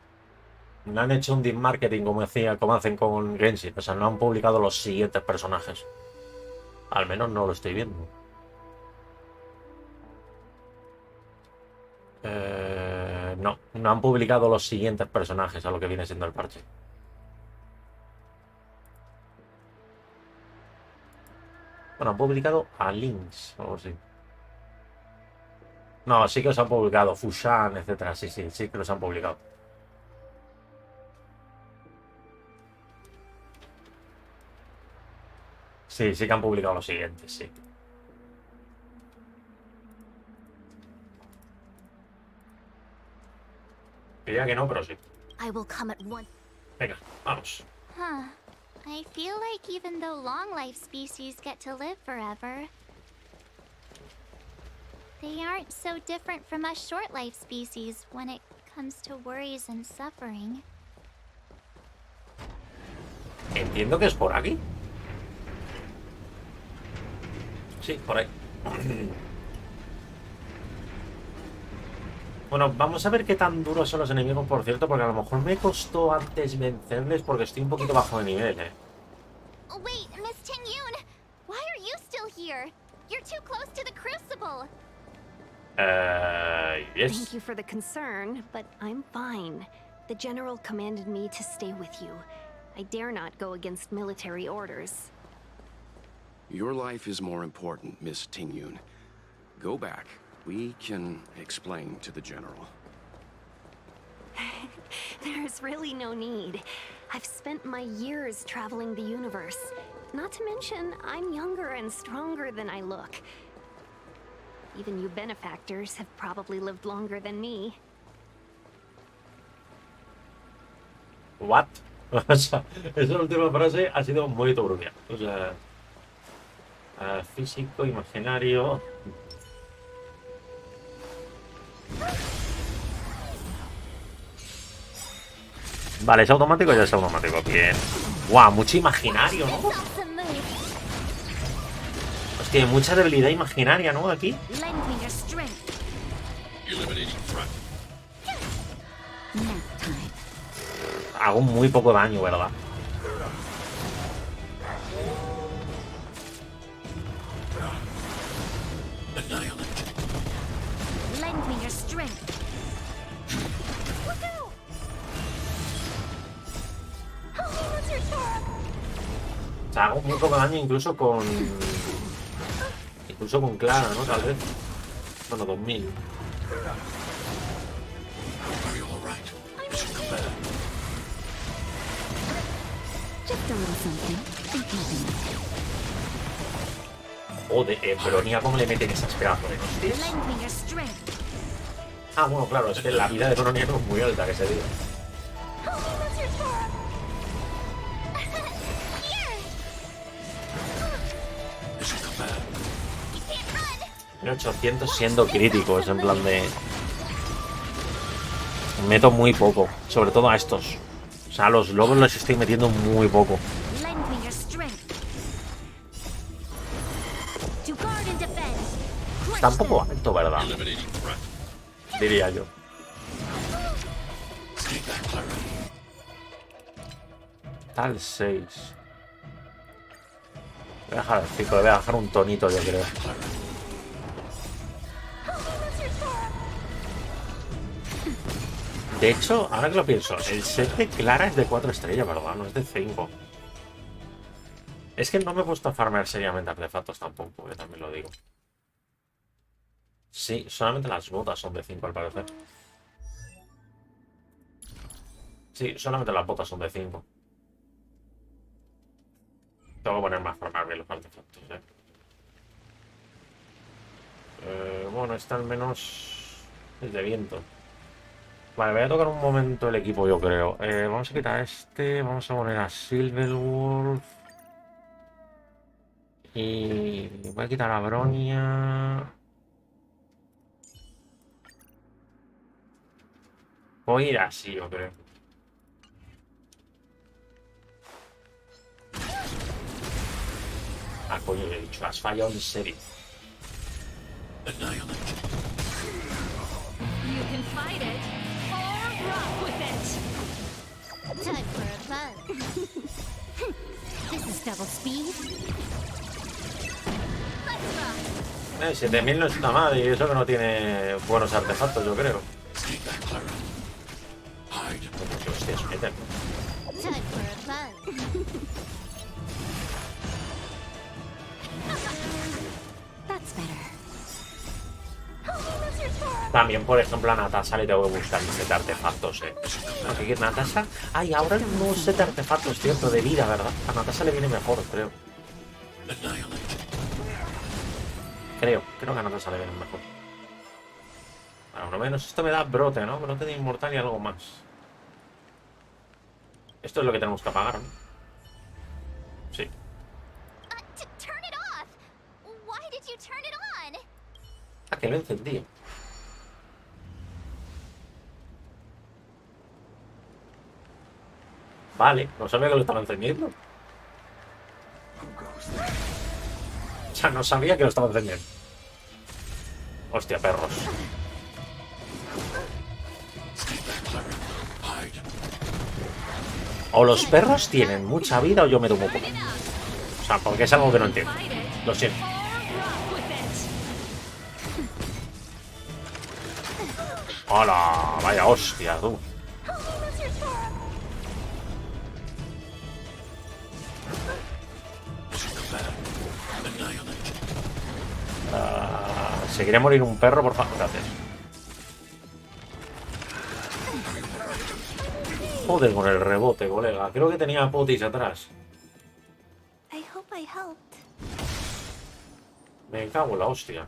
No han hecho un deep marketing como hacen con Genshin. O sea, no han publicado los siguientes personajes. Al menos no lo estoy viendo. No han publicado los siguientes personajes a lo que viene siendo el parche. Bueno, han publicado a Lynx o algo así. No, sí que los han publicado. Fushan, etcétera. Sí que los han publicado. Sí que han publicado los siguientes, sí. Diría que no, pero sí. I will come at once. Venga, vamos. Huh. I feel like even though long-life species get to live forever, they aren't so different from us short-life species when it comes to worries and suffering. Entiendo que es por aquí. Sí, por ahí. Bueno, vamos a ver qué tan duros son los enemigos, por cierto, porque a lo mejor me costó antes vencerles porque estoy un poquito bajo de nivel, Wait, Miss Ting-Yun! Why are you still here? You're too close to the crucible! Yes. Thank you for the concern, but I'm fine. The general commanded me to stay with you. I dare not go against military orders. Your life is more important, Miss Ting-Yun. Go back. We can explain to the general. There's really no need. I've spent my years traveling the universe. Not to mention, I'm younger and stronger than I look. Even you benefactors have probably lived longer than me. What? O sea, esa última frase ha sido muy turbia. O sea, físico, imaginario. Vale, es automático, ya es automático. Bien. Guau, mucho imaginario, ¿no? Hostia, hay mucha debilidad imaginaria, ¿no? Aquí. Hago muy poco daño, ¿verdad? O sea, hago muy poco daño incluso con Clara, ¿no? Tal vez. Bueno, 2000. Joder, Bronia, ¿cómo le meten esas pedazos de hostias? Ah, bueno, claro, es que la vida de Bronia no es muy alta, que se diga. 1800 siendo críticos, en plan de... Meto muy poco, sobre todo a estos. O sea, a los lobos les estoy metiendo muy poco. Está un poco alto, ¿verdad? Diría yo. Tal 6. Voy a dejar el 5, le voy a dejar un tonito, yo creo. De hecho, ahora que lo pienso, el set de Clara es de 4 estrellas, ¿verdad? No es de 5. Es que no me he puesto a farmear seriamente artefactos tampoco, yo también lo digo. Sí, solamente las botas son de 5 al parecer. Sí, solamente las botas son de 5. Tengo que ponerme a farmear bien los artefactos, bueno, este al menos es de viento. Vale, voy a tocar un momento el equipo, yo creo. Vamos a quitar este. Vamos a poner a Silverwolf. Y voy a quitar a Bronia. Voy a ir así, yo creo. Ah, coño, he dicho, has fallado en serio. You can fight it or rock with it. Time for a fun. This is double speed. Let's rock. 7000 no está mal y eso que no tiene buenos artefactos, yo creo. Hostias, meten. Time for a fun. That's better. También, por ejemplo, a Natasha le tengo que buscar un set de artefactos, Porque Natasha... Ay, ahora no un set de artefactos, cierto, de vida, ¿verdad? A Natasha le viene mejor, creo. Creo que a Natasha le viene mejor. Bueno, lo menos esto me da brote, ¿no? Brote de inmortal y algo más. Esto es lo que tenemos que apagar, ¿no? Sí. Turn it off. Why did you turn it on? Ah, que lo encendí. Vale, no sabía que lo estaba encendiendo. O sea, no sabía que lo estaba encendiendo. Hostia, perros. O los perros tienen mucha vida o yo me tomo poco. O sea, porque es algo que no entiendo. Lo siento. ¡Hola! Vaya hostia, tú. Si quiere morir un perro, por favor, gracias. Joder con el rebote, colega. Creo que tenía potis atrás. I hope I helped. Me cago en la hostia.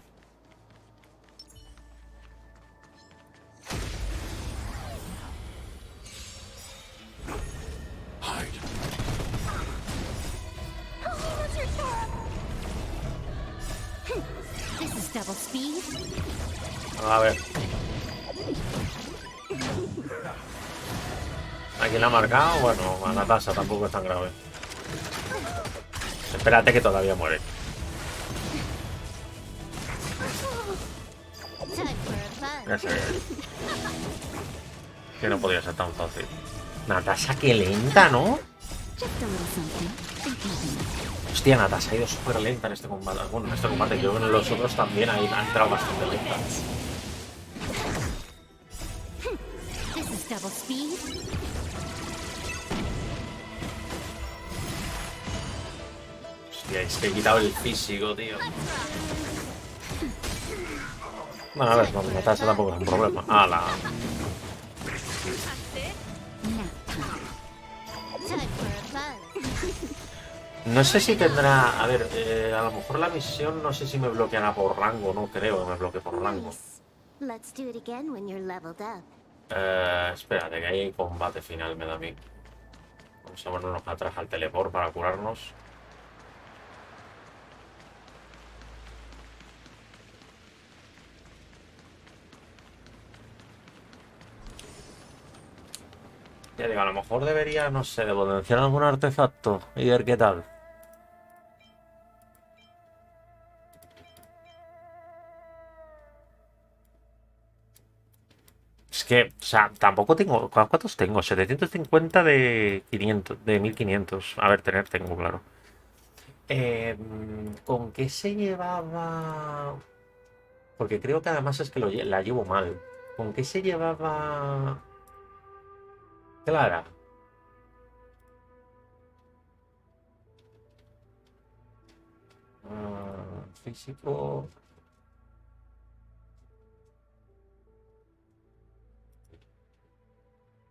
This is double speed. A ver. ¿A quién la ha marcado? Bueno, a Natasha tampoco es tan grave. Espérate que todavía muere. Ya sé. Que no podría ser tan fácil. Natasha, qué lenta, ¿no? Hostia, Natasha ha ido súper lenta en este combate. Bueno, en este combate creo que en los otros también han entrado bastante lenta. Hostia, es que he quitado el físico, tío. Bueno, a ver, con Natasha tampoco es un problema. ¡Hala! No sé si tendrá... A ver, a lo mejor la misión no sé si me bloqueará por rango. No creo que me bloquee por rango. Espérate, que ahí hay combate final, me da a mí. Vamos a ponernos atrás al teleport para curarnos. Ya digo, a lo mejor debería, no sé, de potenciar algún artefacto y ver qué tal. Es que, o sea, tampoco tengo... ¿Cuántos tengo? 750 de 500, de 1500. A ver, tengo, claro. ¿Con qué se llevaba...? Porque creo que además es que la llevo mal. ¿Con qué se llevaba...? Clara. Físico...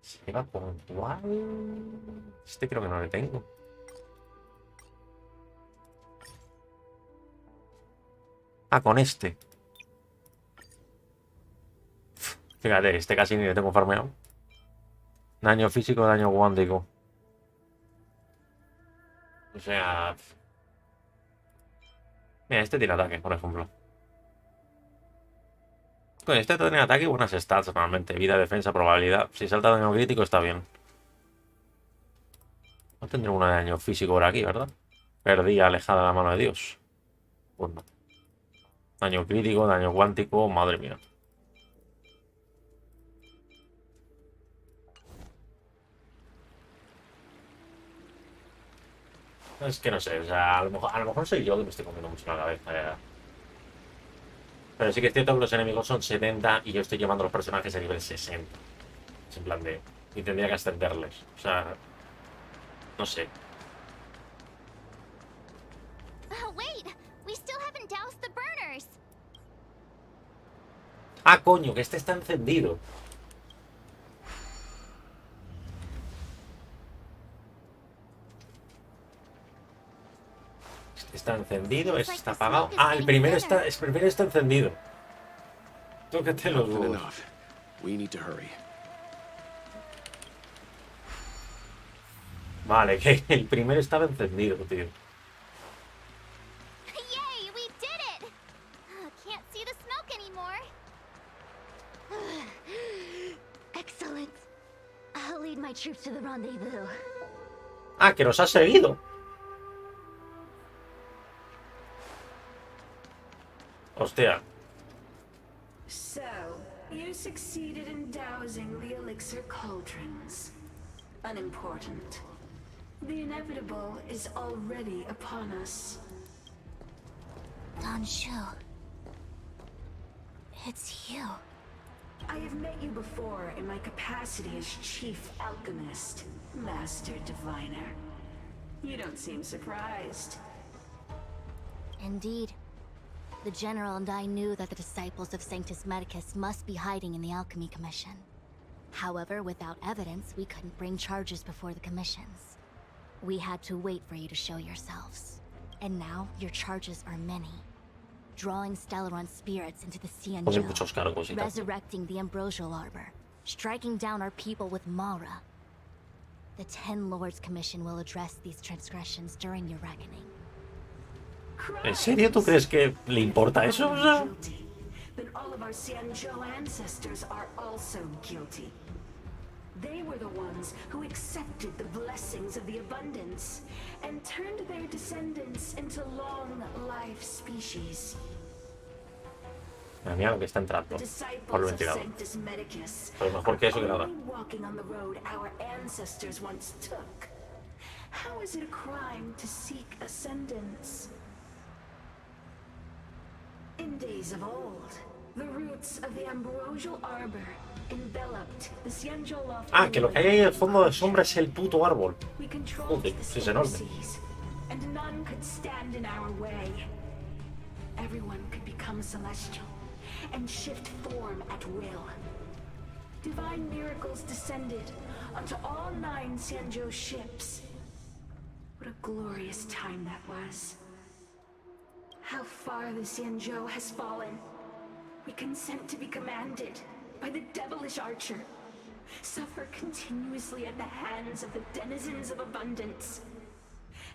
¿Se lleva con cuál? Este creo que no le tengo. Ah, con este. Fíjate, este casi ni le tengo farmeado. Daño físico, daño cuántico. O sea... Mira, este tiene ataque, por ejemplo. Con este tiene ataque y buenas stats normalmente. Vida, defensa, probabilidad. Si salta daño crítico está bien. No tendré una de daño físico por aquí, ¿verdad? Perdí alejada de la mano de Dios. Pues no. Daño crítico, daño cuántico, madre mía. Es que no sé, o sea, a lo mejor soy yo que me estoy comiendo mucho la cabeza. Pero sí que es cierto que los enemigos son 70 y yo estoy llevando los personajes a nivel 60. Es en plan de... Y tendría que ascenderles. O sea... No sé. Ah, coño, que este está encendido. Este está encendido, este está apagado. Ah, el primero está encendido. Tócate los huevos. Vale, que el primero estaba encendido, tío. Ah, que nos ha seguido. Hostia. So, you succeeded in dousing the elixir cauldrons. Unimportant. The inevitable is already upon us. Danshu. It's you. I have met you before in my capacity as Chief Alchemist, Master Diviner. You don't seem surprised. Indeed. The General and I knew that the disciples of Sanctus Medicus must be hiding in the Alchemy Commission. However, without evidence, we couldn't bring charges before the commissions. We had to wait for you to show yourselves. And now, your charges are many. Drawing Stellaron spirits into the Cienjo, resurrecting the Ambrosial Arbor, striking down our people with Mara. The Ten Lords Commission will address these transgressions during your reckoning. ¿En serio tú crees que le importa eso? Then all of our Cienjo ancestors are also guilty. They were the ones who accepted the blessings of the abundance and turned their descendants into long-life species. Mira lo que está entrando por el ventilador. Pero mejor que eso que nada. Walking on the road our ancestors once took. How is it a crime to seek ascendance? In days of old, the roots of the Ambrosial Arbor enveloped the Cienjo Loft. Ah, que lo que hay ahí al fondo de sombra es el puto árbol. Joder, es enorme. And none could stand in our way. Everyone could become celestial and shift form at will. Divine miracles descended onto all 9 Cienjo ships. What a glorious time that was. How far the Cienjo has fallen. We consent to be commanded by the devilish archer. Suffer continuously at the hands of the denizens of abundance.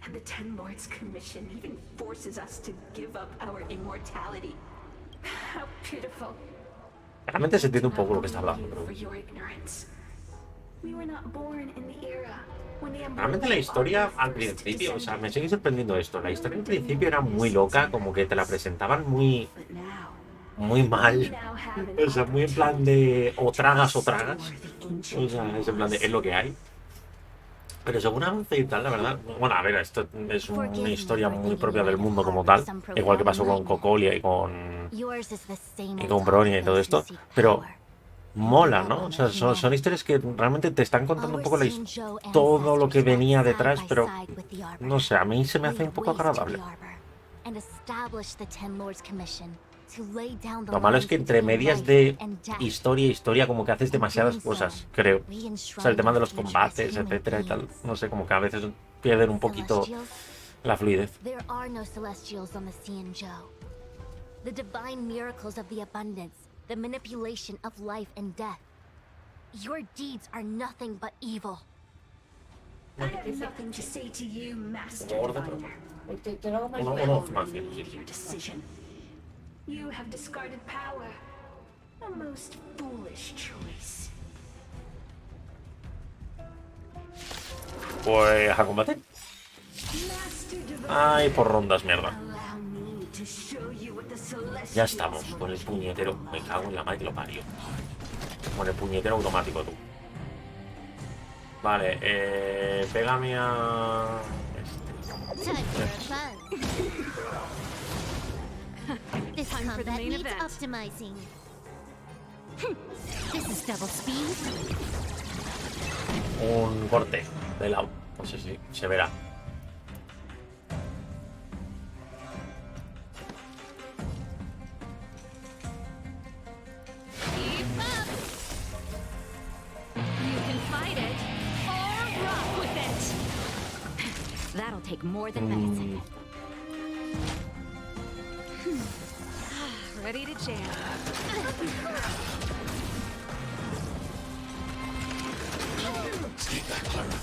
And the Ten Lords Commission even forces us to give up our immortality. How pitiful. Realmente se entiende un poco lo que está hablando, pero... Realmente la historia al principio, o sea, me sigue sorprendiendo esto. La historia al principio era muy loca, como que te la presentaban muy mal. O sea, muy en plan de o tragas o tragas. O sea, es en plan de es lo que hay. Pero según avance y tal, la verdad... Bueno, a ver, esto es una historia muy propia del mundo como tal. Igual que pasó con Cocolia y con Bronia y todo esto. Pero mola, ¿no? O sea, son historias que realmente te están contando un poco todo lo que venía detrás, pero no sé, a mí se me hace un poco agradable. Lo malo es que entre medias de historia y historia como que haces demasiadas cosas, creo. O sea, el tema de los combates, etcétera y tal. No sé, como que a veces pierden un poquito la fluidez. The divine miracles of the abundance, the manipulation of life and death. Your deeds are nothing but evil. I have nothing to say to you, Master Diviner. Your decision. You have discarded power. A most foolish choice. Pues a combate. Ay, por rondas, mierda. Ya estamos con el puñetero. Me cago en la madre que lo parió. Con el puñetero automático, tú. Vale, pégame a... This combat needs optimizing. This is double speed. Un corte de lado. No sé si se verá. That'll take more than medicine. Ready to jam.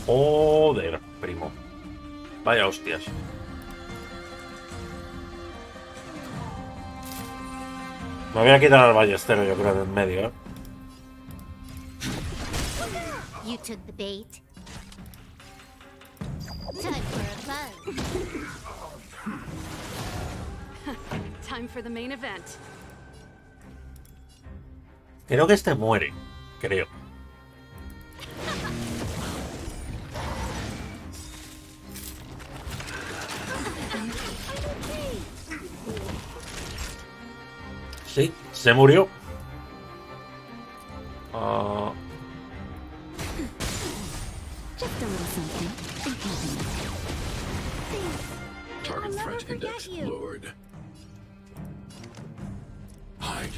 Joder, primo. Vaya hostias. Me voy a quitar al ballestero, yo creo, de en medio, ¿eh? You took the bait. Time for a buzz. Time for the main event. Creo que este muere, creo. Sí, se murió. Just a little something. Target threat index lowered. Hide.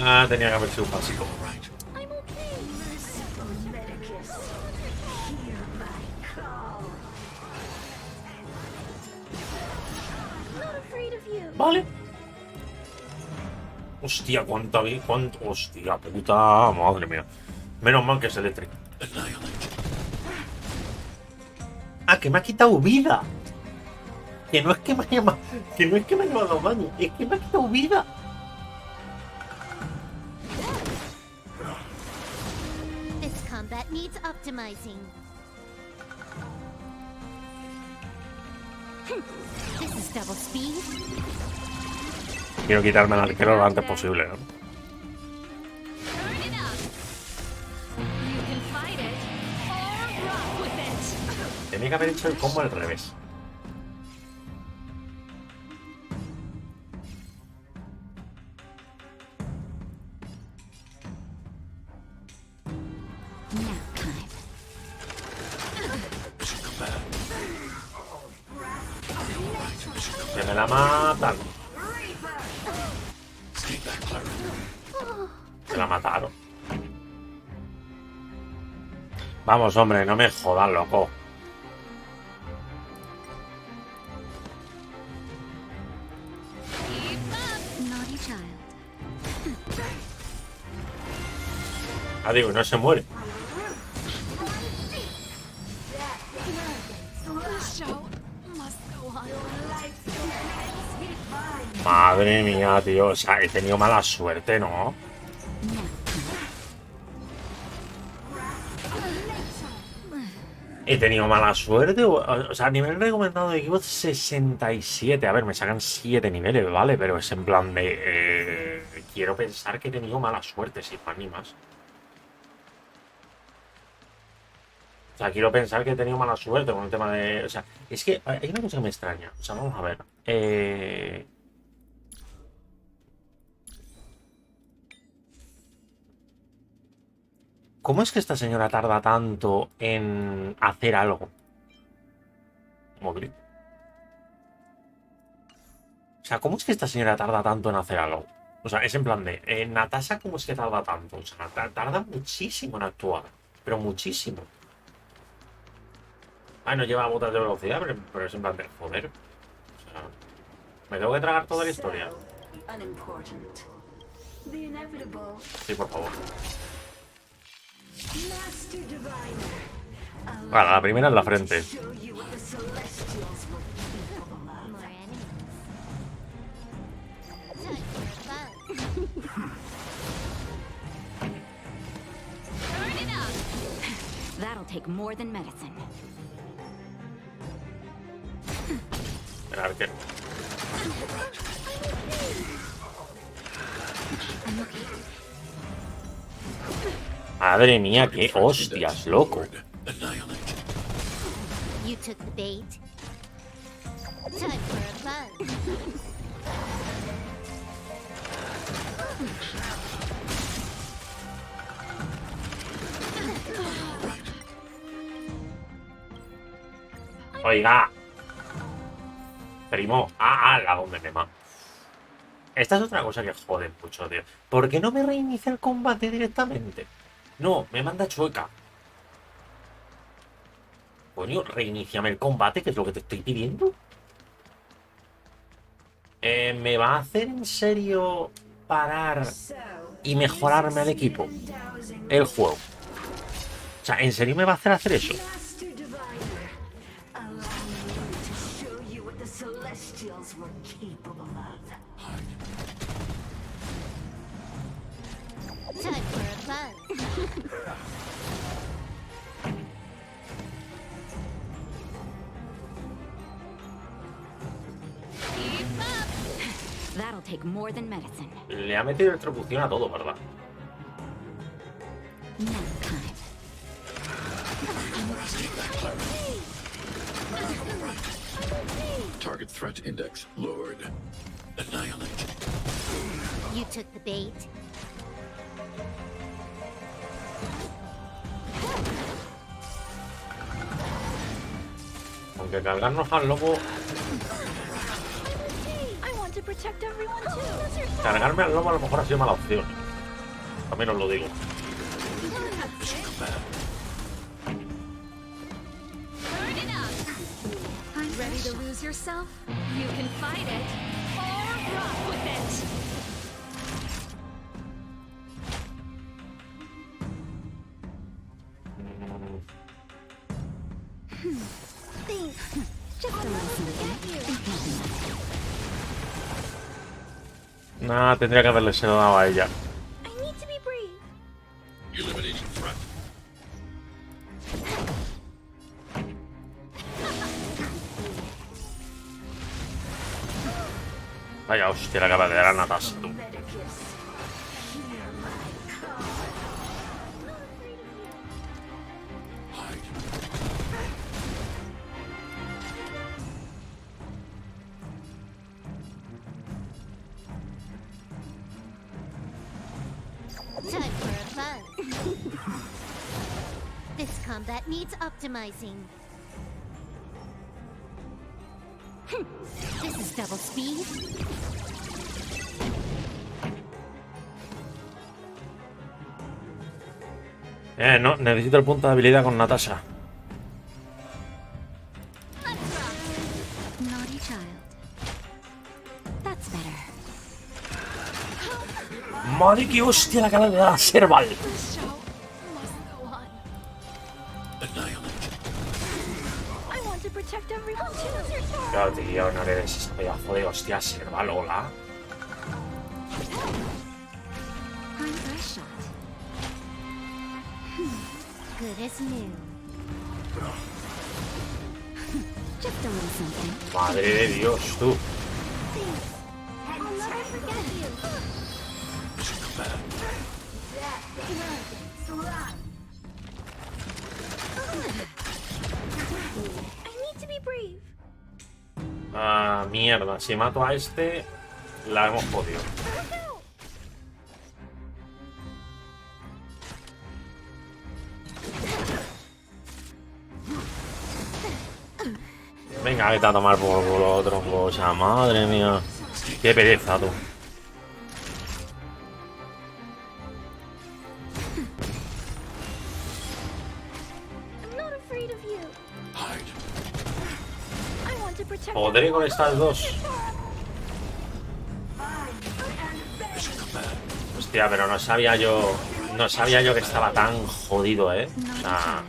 Ah, tenía que haber sido un básico. Vale. Hostia, cuánta vida, hostia puta, madre mía. Menos mal que es eléctrico. Ah, que me ha quitado vida. Que no es que me haya llevado daño, es que me ha quitado vida. This combat needs optimizing. This is double speed. Quiero quitarme el arquero lo antes posible, ¿no? Tenía que haber hecho el combo al revés. Que me la matan. Me la mataron. Vamos, hombre, no me jodan, loco. Ah, digo, no se muere. Madre mía, tío. O sea, he tenido mala suerte, ¿no? He tenido mala suerte. O sea, nivel recomendado de equipo 67. A ver, me sacan 7 niveles, ¿vale? Pero es en plan de... quiero pensar que he tenido mala suerte, sin más ni más. O sea, quiero pensar que he tenido mala suerte con el tema de... O sea, es que hay una cosa que me extraña. O sea, vamos a ver. ¿Cómo es que esta señora tarda tanto en hacer algo? Móvil. O sea, ¿cómo es que esta señora tarda tanto en hacer algo? O sea, es en plan de... Natasha, ¿cómo es que tarda tanto? O sea, tarda muchísimo en actuar. Pero muchísimo. Ah, no lleva botas de velocidad, pero es en plan de... Joder. O sea, ¿me tengo que tragar toda la historia? Sí, por favor. Vale, la primera en la frente. That'll take more than medicine. El arquero. Madre mía, qué hostias, loco. You took the bait. Time for a buzz. Oiga. Primo. La donde me mata. Esta es otra cosa que jode mucho, tío. ¿Por qué no me reinicia el combate directamente? No, me manda chueca. Coño, reiníciame el combate, que es lo que te estoy pidiendo. ¿Me va a hacer en serio parar y mejorarme al equipo? El juego. O sea, ¿en serio me va a hacer eso? Time for a buzz. That'll take more than medicine. Le ha metido electrocución a todo, ¿verdad? Target threat index lowered. Annihilate. You took the bait. Aunque cargarnos al lobo... protect everyone too. Cargarme al lobo a lo mejor ha sido mala opción. También os lo digo. Ready to lose yourself? You can fight it or rock with it. Nah, tendría que haberle sido dado a ella. I need to be brave. Eliminating threat. Vaya hostia, la acaba de dar a Natasha, tú. Time for a buzz. This combat needs optimizing. This is double speed. No, necesito el punto de habilidad con Natasha. Naughty child. That's better. Madre que hostia, la acaba de dar a Serval. I want to protect everyone too. Claro, tío, no le des ese pedazo de hostia, Serval, hola. Good as new. Just a little something. Madre de Dios, tú. I'll never forget you. I need to be brave. Ah, mierda, si mato a este, la hemos podido. Venga, vete a tomar por culo otro cosa, madre mía. Qué pereza, tú. I'm not afraid of you. I want to protect Podré con estas dos. Hostia, pero no sabía yo. No sabía yo que estaba tan jodido, ¿eh? O sea.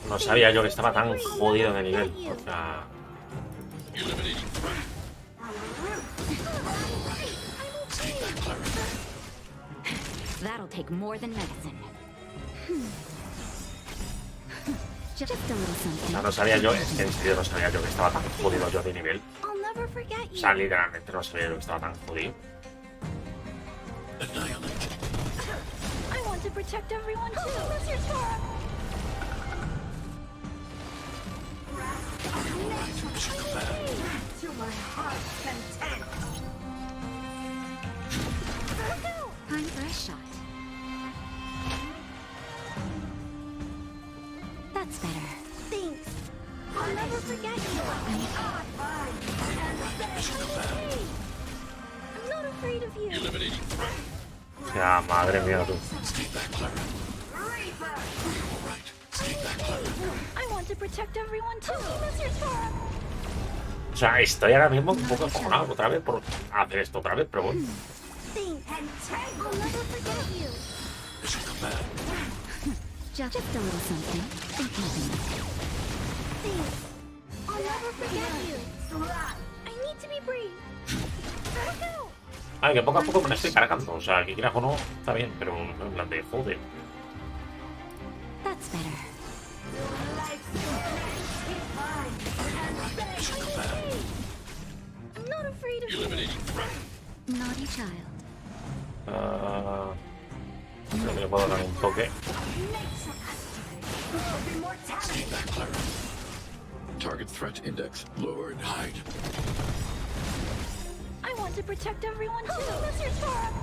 No sabía yo que estaba tan jodido de nivel. O sea. That'll take more than medicine. Just a little something. O sea, no sabía yo, es que en serio no sabía yo que estaba tan jodido yo de nivel. I'll never forget O you. sea, literalmente no sabía yo que estaba tan jodido. I want to protect everyone too. That's your turn. To my heart's content. Time for a shot. That's better. Thanks. I'll never forget you. I'm not afraid of you. Eliminating threat. O sea, madre mía, tú. I want to protect everyone too. That's your turn. O sea, estoy ahora mismo un poco acojonado otra vez por hacer esto otra vez, pero bueno. Thanks. I'll never forget you. Just a little something. Thanks. I'll never forget you. I need to be brave. Ay, que poco a poco me la estoy cargando. O sea, que quieras o no, está bien, pero en plan de joder. That's better. I'm not afraid of you. Naughty child. Creo que le puedo dar un toque. Target threat index lowered. Hide. I want to protect everyone too. That's your turn.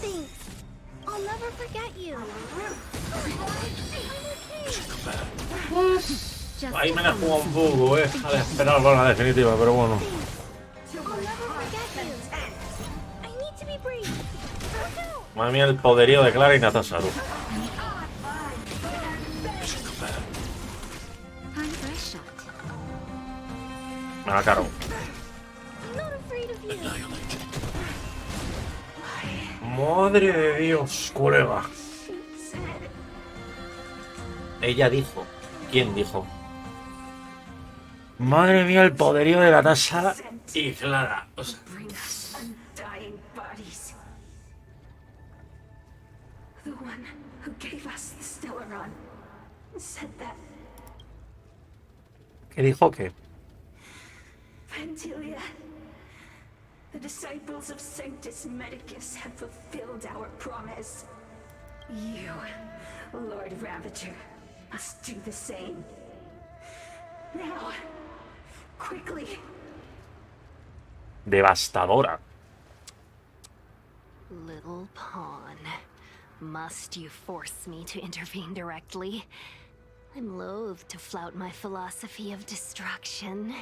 Thanks. I'll never forget you. Ahí me la juego un poco, al esperar por la definitiva, pero bueno. Madre mía, el poderío de Clara y Natasha. Me la cargo. Madre de Dios, colega. Ella dijo. ¿Quién dijo? Madre mía, el poderío de Natasha y Clara. O sea, ¿qué dijo qué? Pantilia, the disciples of Sanctus Medicus have fulfilled our promise. You, Lord Ravager, must do the same. Now, quickly. Devastadora. Little pawn, must you force me to intervene directly? I'm loath to flout my philosophy of destruction.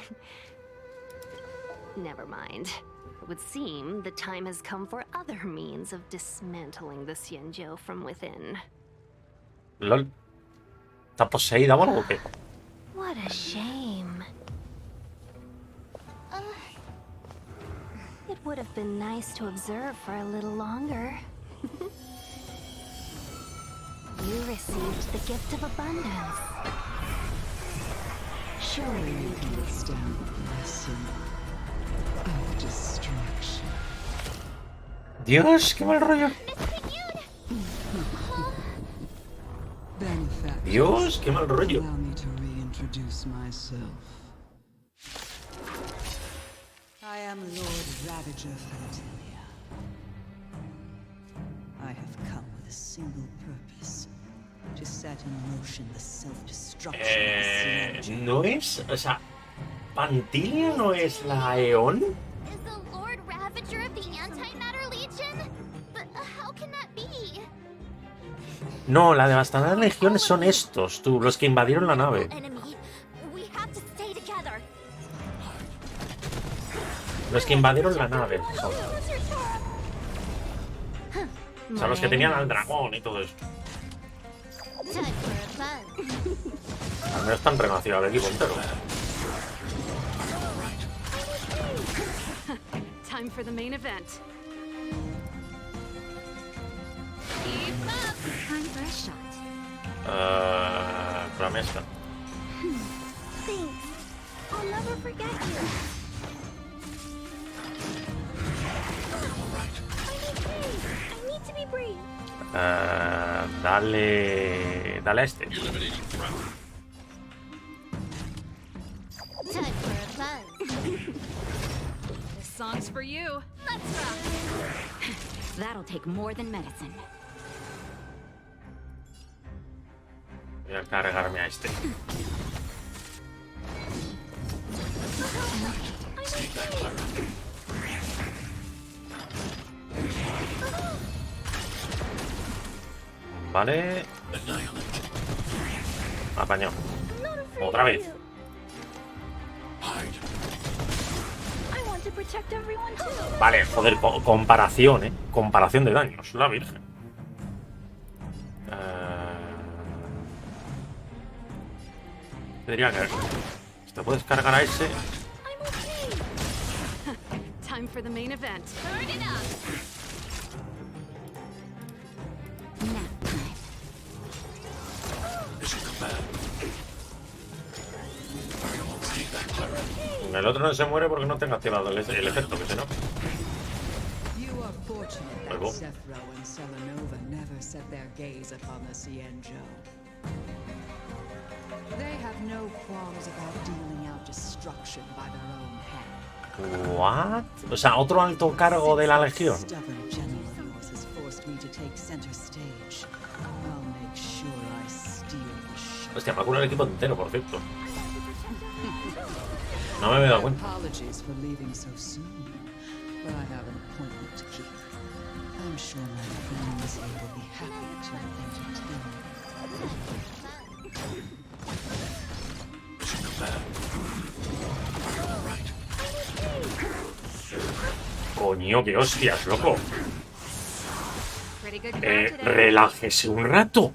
Never mind. It would seem the time has come for other means of dismantling the Xianzhou from within. LOL. ¿Está poseída o algo o qué? What a shame. It would have been nice to observe for a little longer. You received the gift of abundance. Surely you can withstand the lesson of destruction. Dios, qué mal rollo. Dios, qué mal rollo. Allow me to reintroduce myself. I am Lord Ravager Fantilia. I have come with a single purpose. To set in motion the self-destruction of the ¿No es? O sea, ¿Pantilia no es la Aeon? Is the Lord Ravager of the Antimatter Legion? But how can that be? No, la devastadora legión son estos, tú, los que invadieron la nave. We have to stay together. Los que invadieron la nave son. O sea, los que tenían al dragón y todo eso. Al menos están renacidos al equipo entero. Time for the main event. Time for a shot. Flamesta. Thanks. I'll never forget you. I need to be brave. Dale a este. Time for a buzz. This song's for you. Let's rock. That'll take more than medicine. Voy a cargarme a este. Vale. Apañado. Otra vez. Vale, joder, comparación, comparación de daños, la virgen. Tendría que... Te puedes cargar a ese. Time for the main event. Burn it up. El otro no se muere porque no tenga activado el efecto, que si no. You are fortunate that Zephyro and Selenova never set their gaze upon the Xianzhou. They have no qualms about dealing out destruction by their own hand. What? O sea, otro alto cargo de la legión. Stubborn general of yours has forced me to take center stage. I'll make sure I steal the show. Hostia, me cura el equipo entero, por cierto. No me había dado cuenta. Apologies for leaving so soon, but I have an appointment to keep. I I'm sure my friends here will be happy to entertain. Coño, qué hostias, loco. Relájese un rato.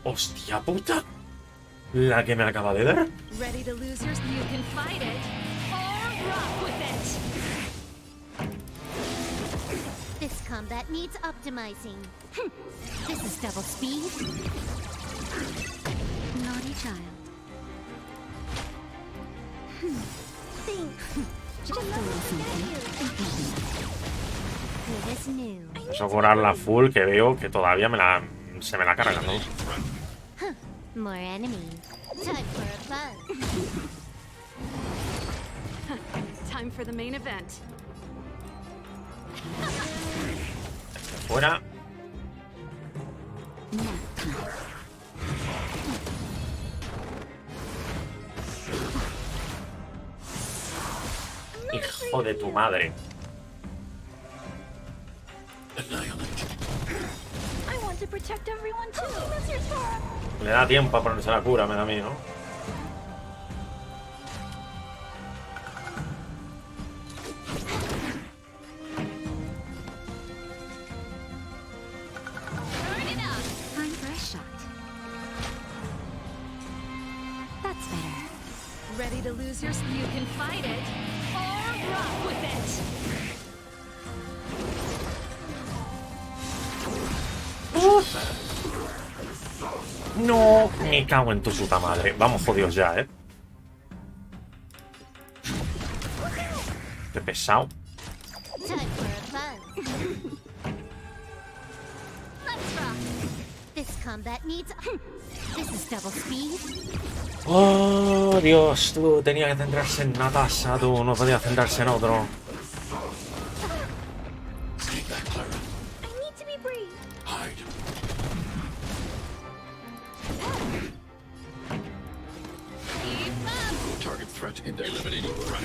Hostia puta. La que me acaba de dar. Ready to lose your... You can fight it or rock with it. This combat needs optimizing. This is double speed. Naughty child. Thanks. Just a little Good as new. Eso curarla full, que veo que todavía se me la carga, ¿no? More enemies. Time for a buzz. Time for the main event. Fuera. Hijo de tu madre. I want to protect everyone too. That's your turn. Le da tiempo a ponerse la cura, me da a mí, ¿no? Time for a shot. That's better. Ready to lose your... You can fight it or rock with it. No, me cago en tu puta madre. Vamos jodidos ya, ¿eh? Qué pesado. Time for a buzz. Let's rock. This combat needs... This is double speed. Oh, Dios, tú tenía que centrarse en Natasha, tú no podía centrarse en otro. I need to be brave. Target threat index. Eliminating threat.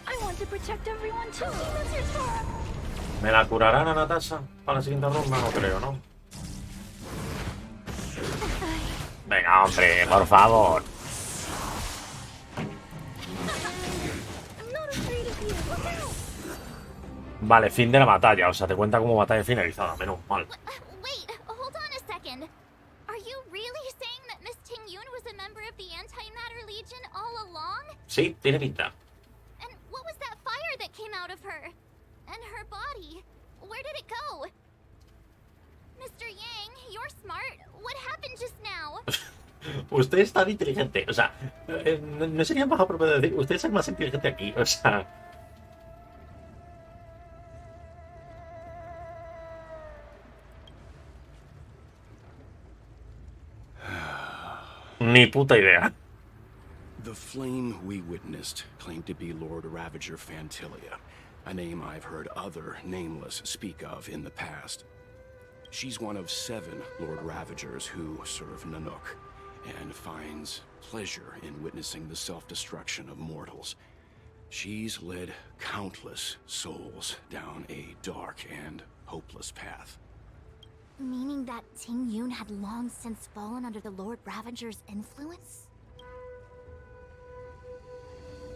I want to protect everyone too. That's your turn. ¿Me la curarán a Natasha para la siguiente ronda? No creo, ¿no? Venga, hombre, por favor. Vale, fin de la batalla. O sea, te cuenta como batalla finalizada. Menos mal. Wait, hold on a second. Are you really saying that Miss Ting-Yun was a member of the Antimatter Legion all along? Sí, tiene pinta. And what was that fire that came out of her? And her body? Where did it go? Mr. Yang, you're smart. What happened just now? Usted es tan inteligente. O sea, no sería más apropiado decir, usted es el más inteligente aquí. O sea... Ni puta idea. The flame we witnessed claimed to be Lord Ravager Fantilia, a name I've heard other nameless speak of in the past. She's one of 7 Lord Ravagers who serve Nanook, and finds pleasure in witnessing the self-destruction of mortals. She's led countless souls down a dark and hopeless path. Meaning that Ting-Yun had long since fallen under the Lord Ravager's influence?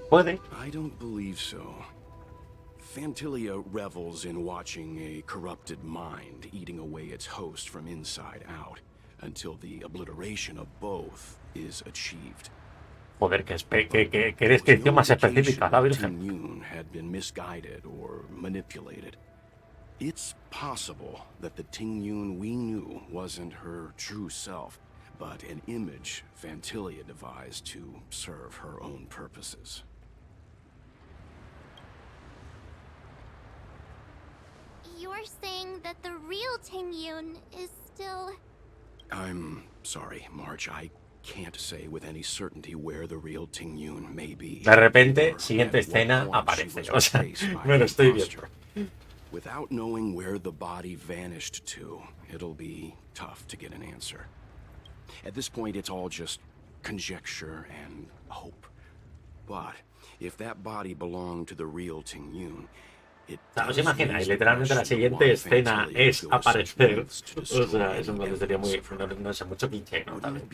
Puede. I don't believe so. Fantilia revels in watching a corrupted mind eating away its host from inside out, until the obliteration of both is achieved. Joder, que descripción más específica, la Virgen. Ting-Yun had been misguided or manipulated. It's possible that the Ting-Yun we knew wasn't her true self, but an image Fantilia devised to serve her own purposes. You're saying that the real Ting-Yun is still... I'm sorry, March. I can't say with any certainty where the real Ting-Yun may be. De repente, siguiente escena, aparece. O sea, me lo estoy viendo. Without knowing where the body vanished to, it'll be tough to get an answer. At this point, it's all just conjecture and hope. But if that body belonged to the real Ting-Yun, ¿Os imagináis? Literalmente la siguiente escena es aparecer. O sea, es un plan sería muy. No sé, mucho cliché, ¿no? También.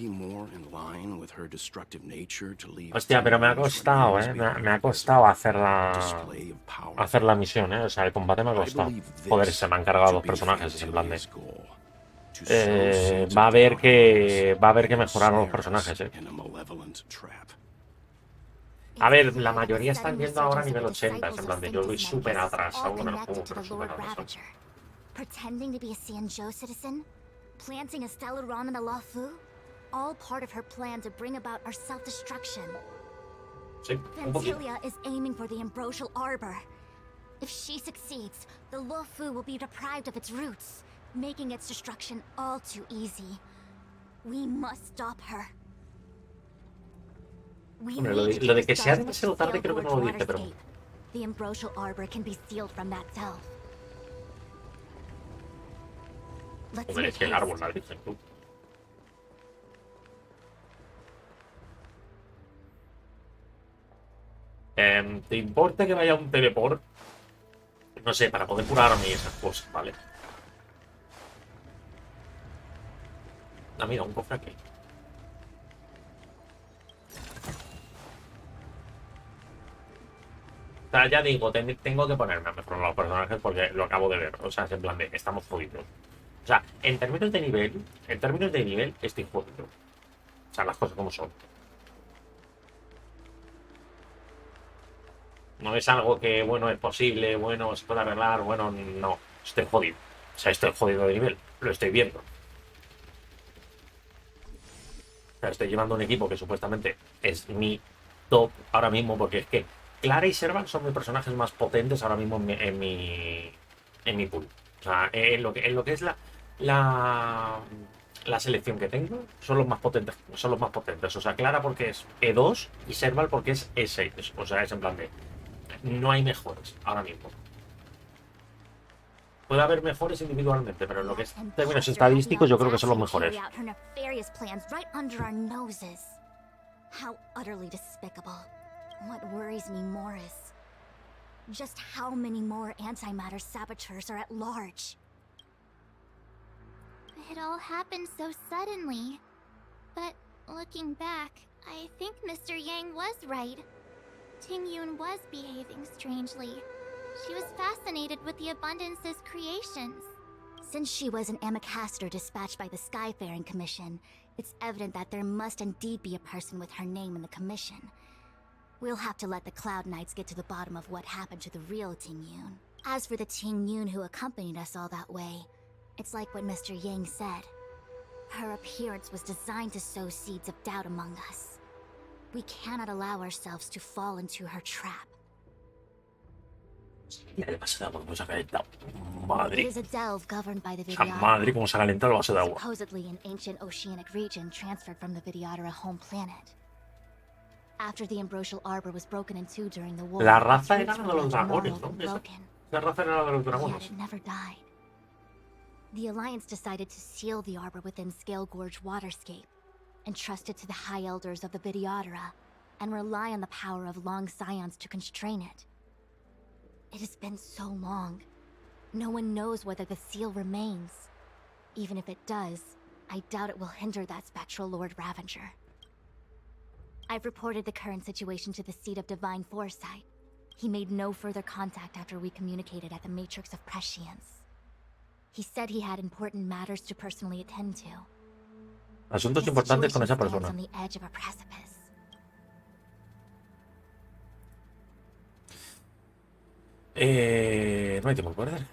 Hostia, pero me ha costado, ¿eh? Me ha costado hacer la misión, ¿eh? O sea, el combate me ha costado. Joder, se me han cargado dos personajes, es en plan de. Va a haber que mejorar los personajes, ¿eh? A ver, la mayoría están yendo ahora a nivel 80, es en plan de yo voy súper atrasado con el juego, pero súper atrasado. Pretending to be a Xianzhou citizen, planting a stellar Ron in the Luofu, all part of her plan to bring about our self-destruction. Sí, un poquito. Ventilia is aiming for the ambrosial arbor. If she succeeds, the Luofu will be deprived of its roots, making its destruction all too easy. We must stop her. Hombre, lo de que sea demasiado tarde creo que no lo dice, pero... The ambrosial arbor can be sealed from that delve. Hombre, es que el árbol la dice tú. ¿Te importa que vaya un teleport? No sé, para poder curarme y esas cosas, ¿vale? Ah, mira, un cofre aquí. O sea, ya digo, tengo que ponerme a mejorar los personajes porque lo acabo de ver. O sea, es en plan de, estamos jodidos. O sea, en términos de nivel, estoy jodido. O sea, las cosas como son. No es algo que, bueno, es posible, bueno, se puede arreglar, bueno, no. Estoy jodido. O sea, estoy jodido de nivel. Lo estoy viendo. O sea, estoy llevando un equipo que supuestamente es mi top ahora mismo porque es que Clara y Serval son mis personajes más potentes ahora mismo en mi pool. O sea, en lo que es la selección que tengo, son los más potentes. O sea, Clara porque es E2 y Serval porque es E6. O sea, es en plan de... No hay mejores ahora mismo. Puede haber mejores individualmente, pero en lo que es términos estadísticos yo creo que son los mejores. How utterly despicable. What worries me more is just how many more antimatter saboteurs are at large. It all happened so suddenly. But looking back, I think Mr. Yang was right. Ting Yun was behaving strangely. She was fascinated with the Abundance's creations. Since she was an Amicastor dispatched by the Skyfaring Commission, it's evident that there must indeed be a person with her name in the commission. We'll have to let the Cloud Knights get to the bottom of what happened to the real Ting Yun. As for the Ting Yun who accompanied us all that way, it's like what Mr. Yang said. Her appearance was designed to sow seeds of doubt among us. We cannot allow ourselves to fall into her trap. Mira el vaso de agua, cómo se ha calentado. Madre. It is a delve governed by the Esa Vidyadhara. madre, cómo se ha calentado el vaso de agua. Supposedly an ancient oceanic region transferred from the Vidyadhara home planet. After the ambrosial arbor was broken in two during the war, La raza its era roots de were los left dragones, gnarled ¿no? and Esa broken. raza era de los Yet dragones. it never died. The Alliance decided to seal the arbor within Scale Gorge Waterscape, entrust it to the High Elders of the Vidyadhara, and rely on the power of long scions to constrain it. It has been so long. No one knows whether the seal remains. Even if it does, I doubt it will hinder that spectral Lord Ravager. I've reported the current situation to the Seat of Divine Foresight. He made no further contact after we communicated at the Matrix of Prescience. He said he had important matters to personally attend to. Asuntos importantes con esa persona. On the edge of a precipice. No hay tiempo que perder.